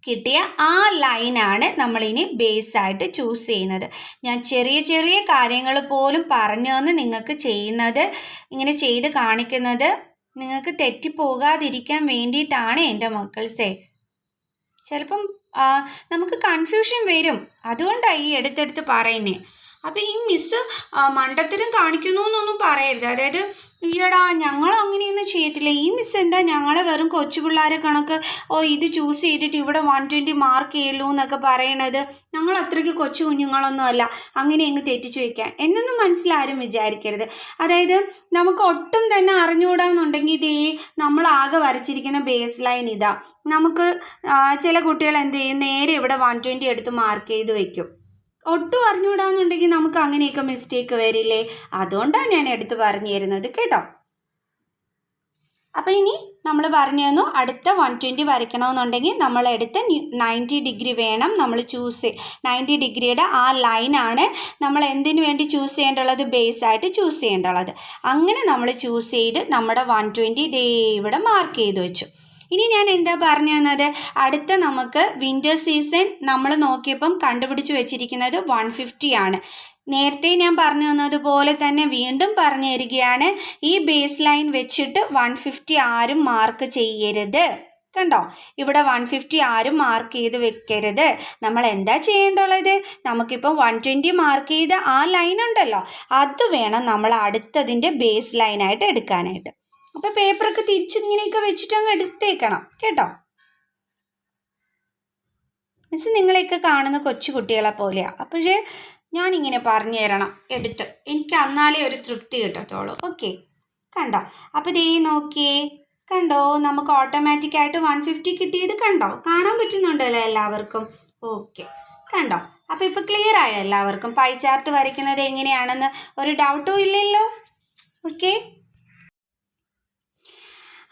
കിട്ടിയ ആ ലൈനാണ് നമ്മളിനി ബേസായിട്ട് ചൂസ് ചെയ്യുന്നത്. ഞാൻ ചെറിയ ചെറിയ കാര്യങ്ങൾ പോലും പറഞ്ഞു തന്ന് നിങ്ങൾക്ക് ചെയ്യുന്നത്, ഇങ്ങനെ ചെയ്ത് കാണിക്കുന്നത് നിങ്ങൾക്ക് തെറ്റിപ്പോകാതിരിക്കാൻ വേണ്ടിയിട്ടാണ് എൻ്റെ മക്കൾസേ. ചിലപ്പം നമുക്ക് കൺഫ്യൂഷൻ വരും, അതുകൊണ്ടാണ് ഈ എടുത്തെടുത്ത് പറയുന്നത്. അപ്പോൾ ഈ മിസ്സ് മണ്ടത്തരം കാണിക്കുന്നു എന്നൊന്നും പറയരുത്. അതായത് ഈയടാ ഞങ്ങൾ അങ്ങനെയൊന്നും ചെയ്യത്തില്ല, ഈ മിസ്സ് എന്താ ഞങ്ങളെ വെറും കൊച്ചു പിള്ളേരെ കണക്ക് ഇത് ചൂസ് ചെയ്തിട്ട് ഇവിടെ 120 മാർക്ക് ചെയ്യുള്ളൂ എന്നൊക്കെ പറയണത്. ഞങ്ങൾ അത്രയ്ക്ക് കൊച്ചു കുഞ്ഞുങ്ങളൊന്നും അല്ല അങ്ങനെ അങ്ങ് തെറ്റിച്ച് വയ്ക്കാൻ എന്നൊന്നും മനസ്സിലാരും വിചാരിക്കരുത്. അതായത് നമുക്ക് ഒട്ടും തന്നെ അറിഞ്ഞുകൂടാന്നുണ്ടെങ്കിൽ ഇതേ നമ്മളാകെ വരച്ചിരിക്കുന്ന ബേസ് ലൈൻ ഇതാ. നമുക്ക് ചില കുട്ടികൾ എന്ത് ചെയ്യും? നേരെ ഇവിടെ 120 എടുത്ത് മാർക്ക് ചെയ്ത് വയ്ക്കും. ഒട്ടും അറിഞ്ഞുകൂടാന്നുണ്ടെങ്കിൽ നമുക്ക് അങ്ങനെയൊക്കെ മിസ്റ്റേക്ക് വരില്ലേ? അതുകൊണ്ടാണ് ഞാൻ എടുത്ത് പറഞ്ഞു തരുന്നത് കേട്ടോ. അപ്പോൾ ഇനി നമ്മൾ പറഞ്ഞു തന്നു അടുത്ത 120 വരയ്ക്കണമെന്നുണ്ടെങ്കിൽ നമ്മൾ എടുത്ത് 90 ഡിഗ്രി വേണം നമ്മൾ ചൂസ് 90 ഡിഗ്രിയുടെ ആ ലൈനാണ് നമ്മൾ എന്തിനു വേണ്ടി ചൂസ് ചെയ്യേണ്ടുള്ളത്? ബേസായിട്ട് ചൂസ് ചെയ്യേണ്ടുള്ളത്. അങ്ങനെ നമ്മൾ ചൂസ് ചെയ്ത് നമ്മുടെ 120 ഇവിടെ മാർക്ക് ചെയ്ത് വെച്ചു. ഇനി ഞാൻ എന്താ പറഞ്ഞു തന്നത്? അടുത്ത നമുക്ക് വിൻ്റർ സീസൺ നമ്മൾ നോക്കിയപ്പം കണ്ടുപിടിച്ച് വെച്ചിരിക്കുന്നത് 150 ആണ്. നേരത്തെ ഞാൻ പറഞ്ഞു തന്നതുപോലെ തന്നെ വീണ്ടും പറഞ്ഞു തരികയാണ്. ഈ ബേസ് ലൈൻ വെച്ചിട്ട് 150 ആരും മാർക്ക് ചെയ്യരുത്. കണ്ടോ? ഇവിടെ 150 ആരും മാർക്ക് ചെയ്ത് വെക്കരുത്. നമ്മൾ എന്താ ചെയ്യേണ്ടുള്ളത്? നമുക്കിപ്പോൾ 120 മാർക്ക് ചെയ്ത ആ ലൈൻ ഉണ്ടല്ലോ, അത് വേണം നമ്മൾ അടുത്തതിൻ്റെ ബേസ് ലൈനായിട്ട് എടുക്കാനായിട്ട്. അപ്പോൾ പേപ്പറൊക്കെ തിരിച്ചിങ്ങനെയൊക്കെ വെച്ചിട്ട് അങ്ങ് എടുത്തേക്കണം കേട്ടോ. മിസ് നിങ്ങളെയൊക്കെ കാണുന്ന കൊച്ചു കുട്ടികളെ പോലെയാണ്. അപ്പോഴേ ഞാനിങ്ങനെ പറഞ്ഞു തരണം എടുത്ത്, എനിക്ക് എന്നാലേ ഒരു തൃപ്തി കിട്ടത്തുള്ളൂ. ഓക്കെ, കണ്ടോ? അപ്പോൾ ദേ നോക്കിയേ, കണ്ടോ? നമുക്ക് ഓട്ടോമാറ്റിക്കായിട്ട് 150 കിട്ടിയത് കണ്ടോ? കാണാൻ പറ്റുന്നുണ്ടല്ലോ എല്ലാവർക്കും? ഓക്കെ, കണ്ടോ? അപ്പോൾ ഇപ്പോൾ ക്ലിയർ ആയോ എല്ലാവർക്കും? പൈ ചാർട്ട് വരയ്ക്കുന്നത് എങ്ങനെയാണെന്ന് ഒരു ഡൗട്ടും ഇല്ലല്ലോ? ഓക്കെ.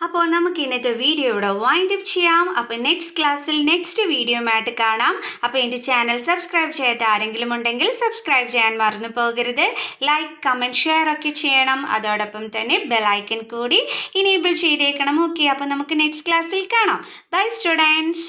അപ്പോൾ നമുക്ക് ഇന്നത്തെ വീഡിയോ ഇവിടെ വൈൻഡ് അപ്പ് ചെയ്യാം. അപ്പോൾ നെക്സ്റ്റ് ക്ലാസ്സിൽ നെക്സ്റ്റ് വീഡിയോയുമായിട്ട് കാണാം. അപ്പോൾ എൻ്റെ ചാനൽ സബ്സ്ക്രൈബ് ചെയ്യാത്ത ആരെങ്കിലും ഉണ്ടെങ്കിൽ സബ്സ്ക്രൈബ് ചെയ്യാൻ മറന്നു പോകരുത്. ലൈക്ക്, കമൻറ്റ്, ഷെയർ ഒക്കെ ചെയ്യണം. അതോടൊപ്പം തന്നെ ബെലൈക്കൺ കൂടി ഇനേബിൾ ചെയ്തേക്കണം. ഓക്കെ, അപ്പോൾ നമുക്ക് നെക്സ്റ്റ് ക്ലാസ്സിൽ കാണാം. Bye students.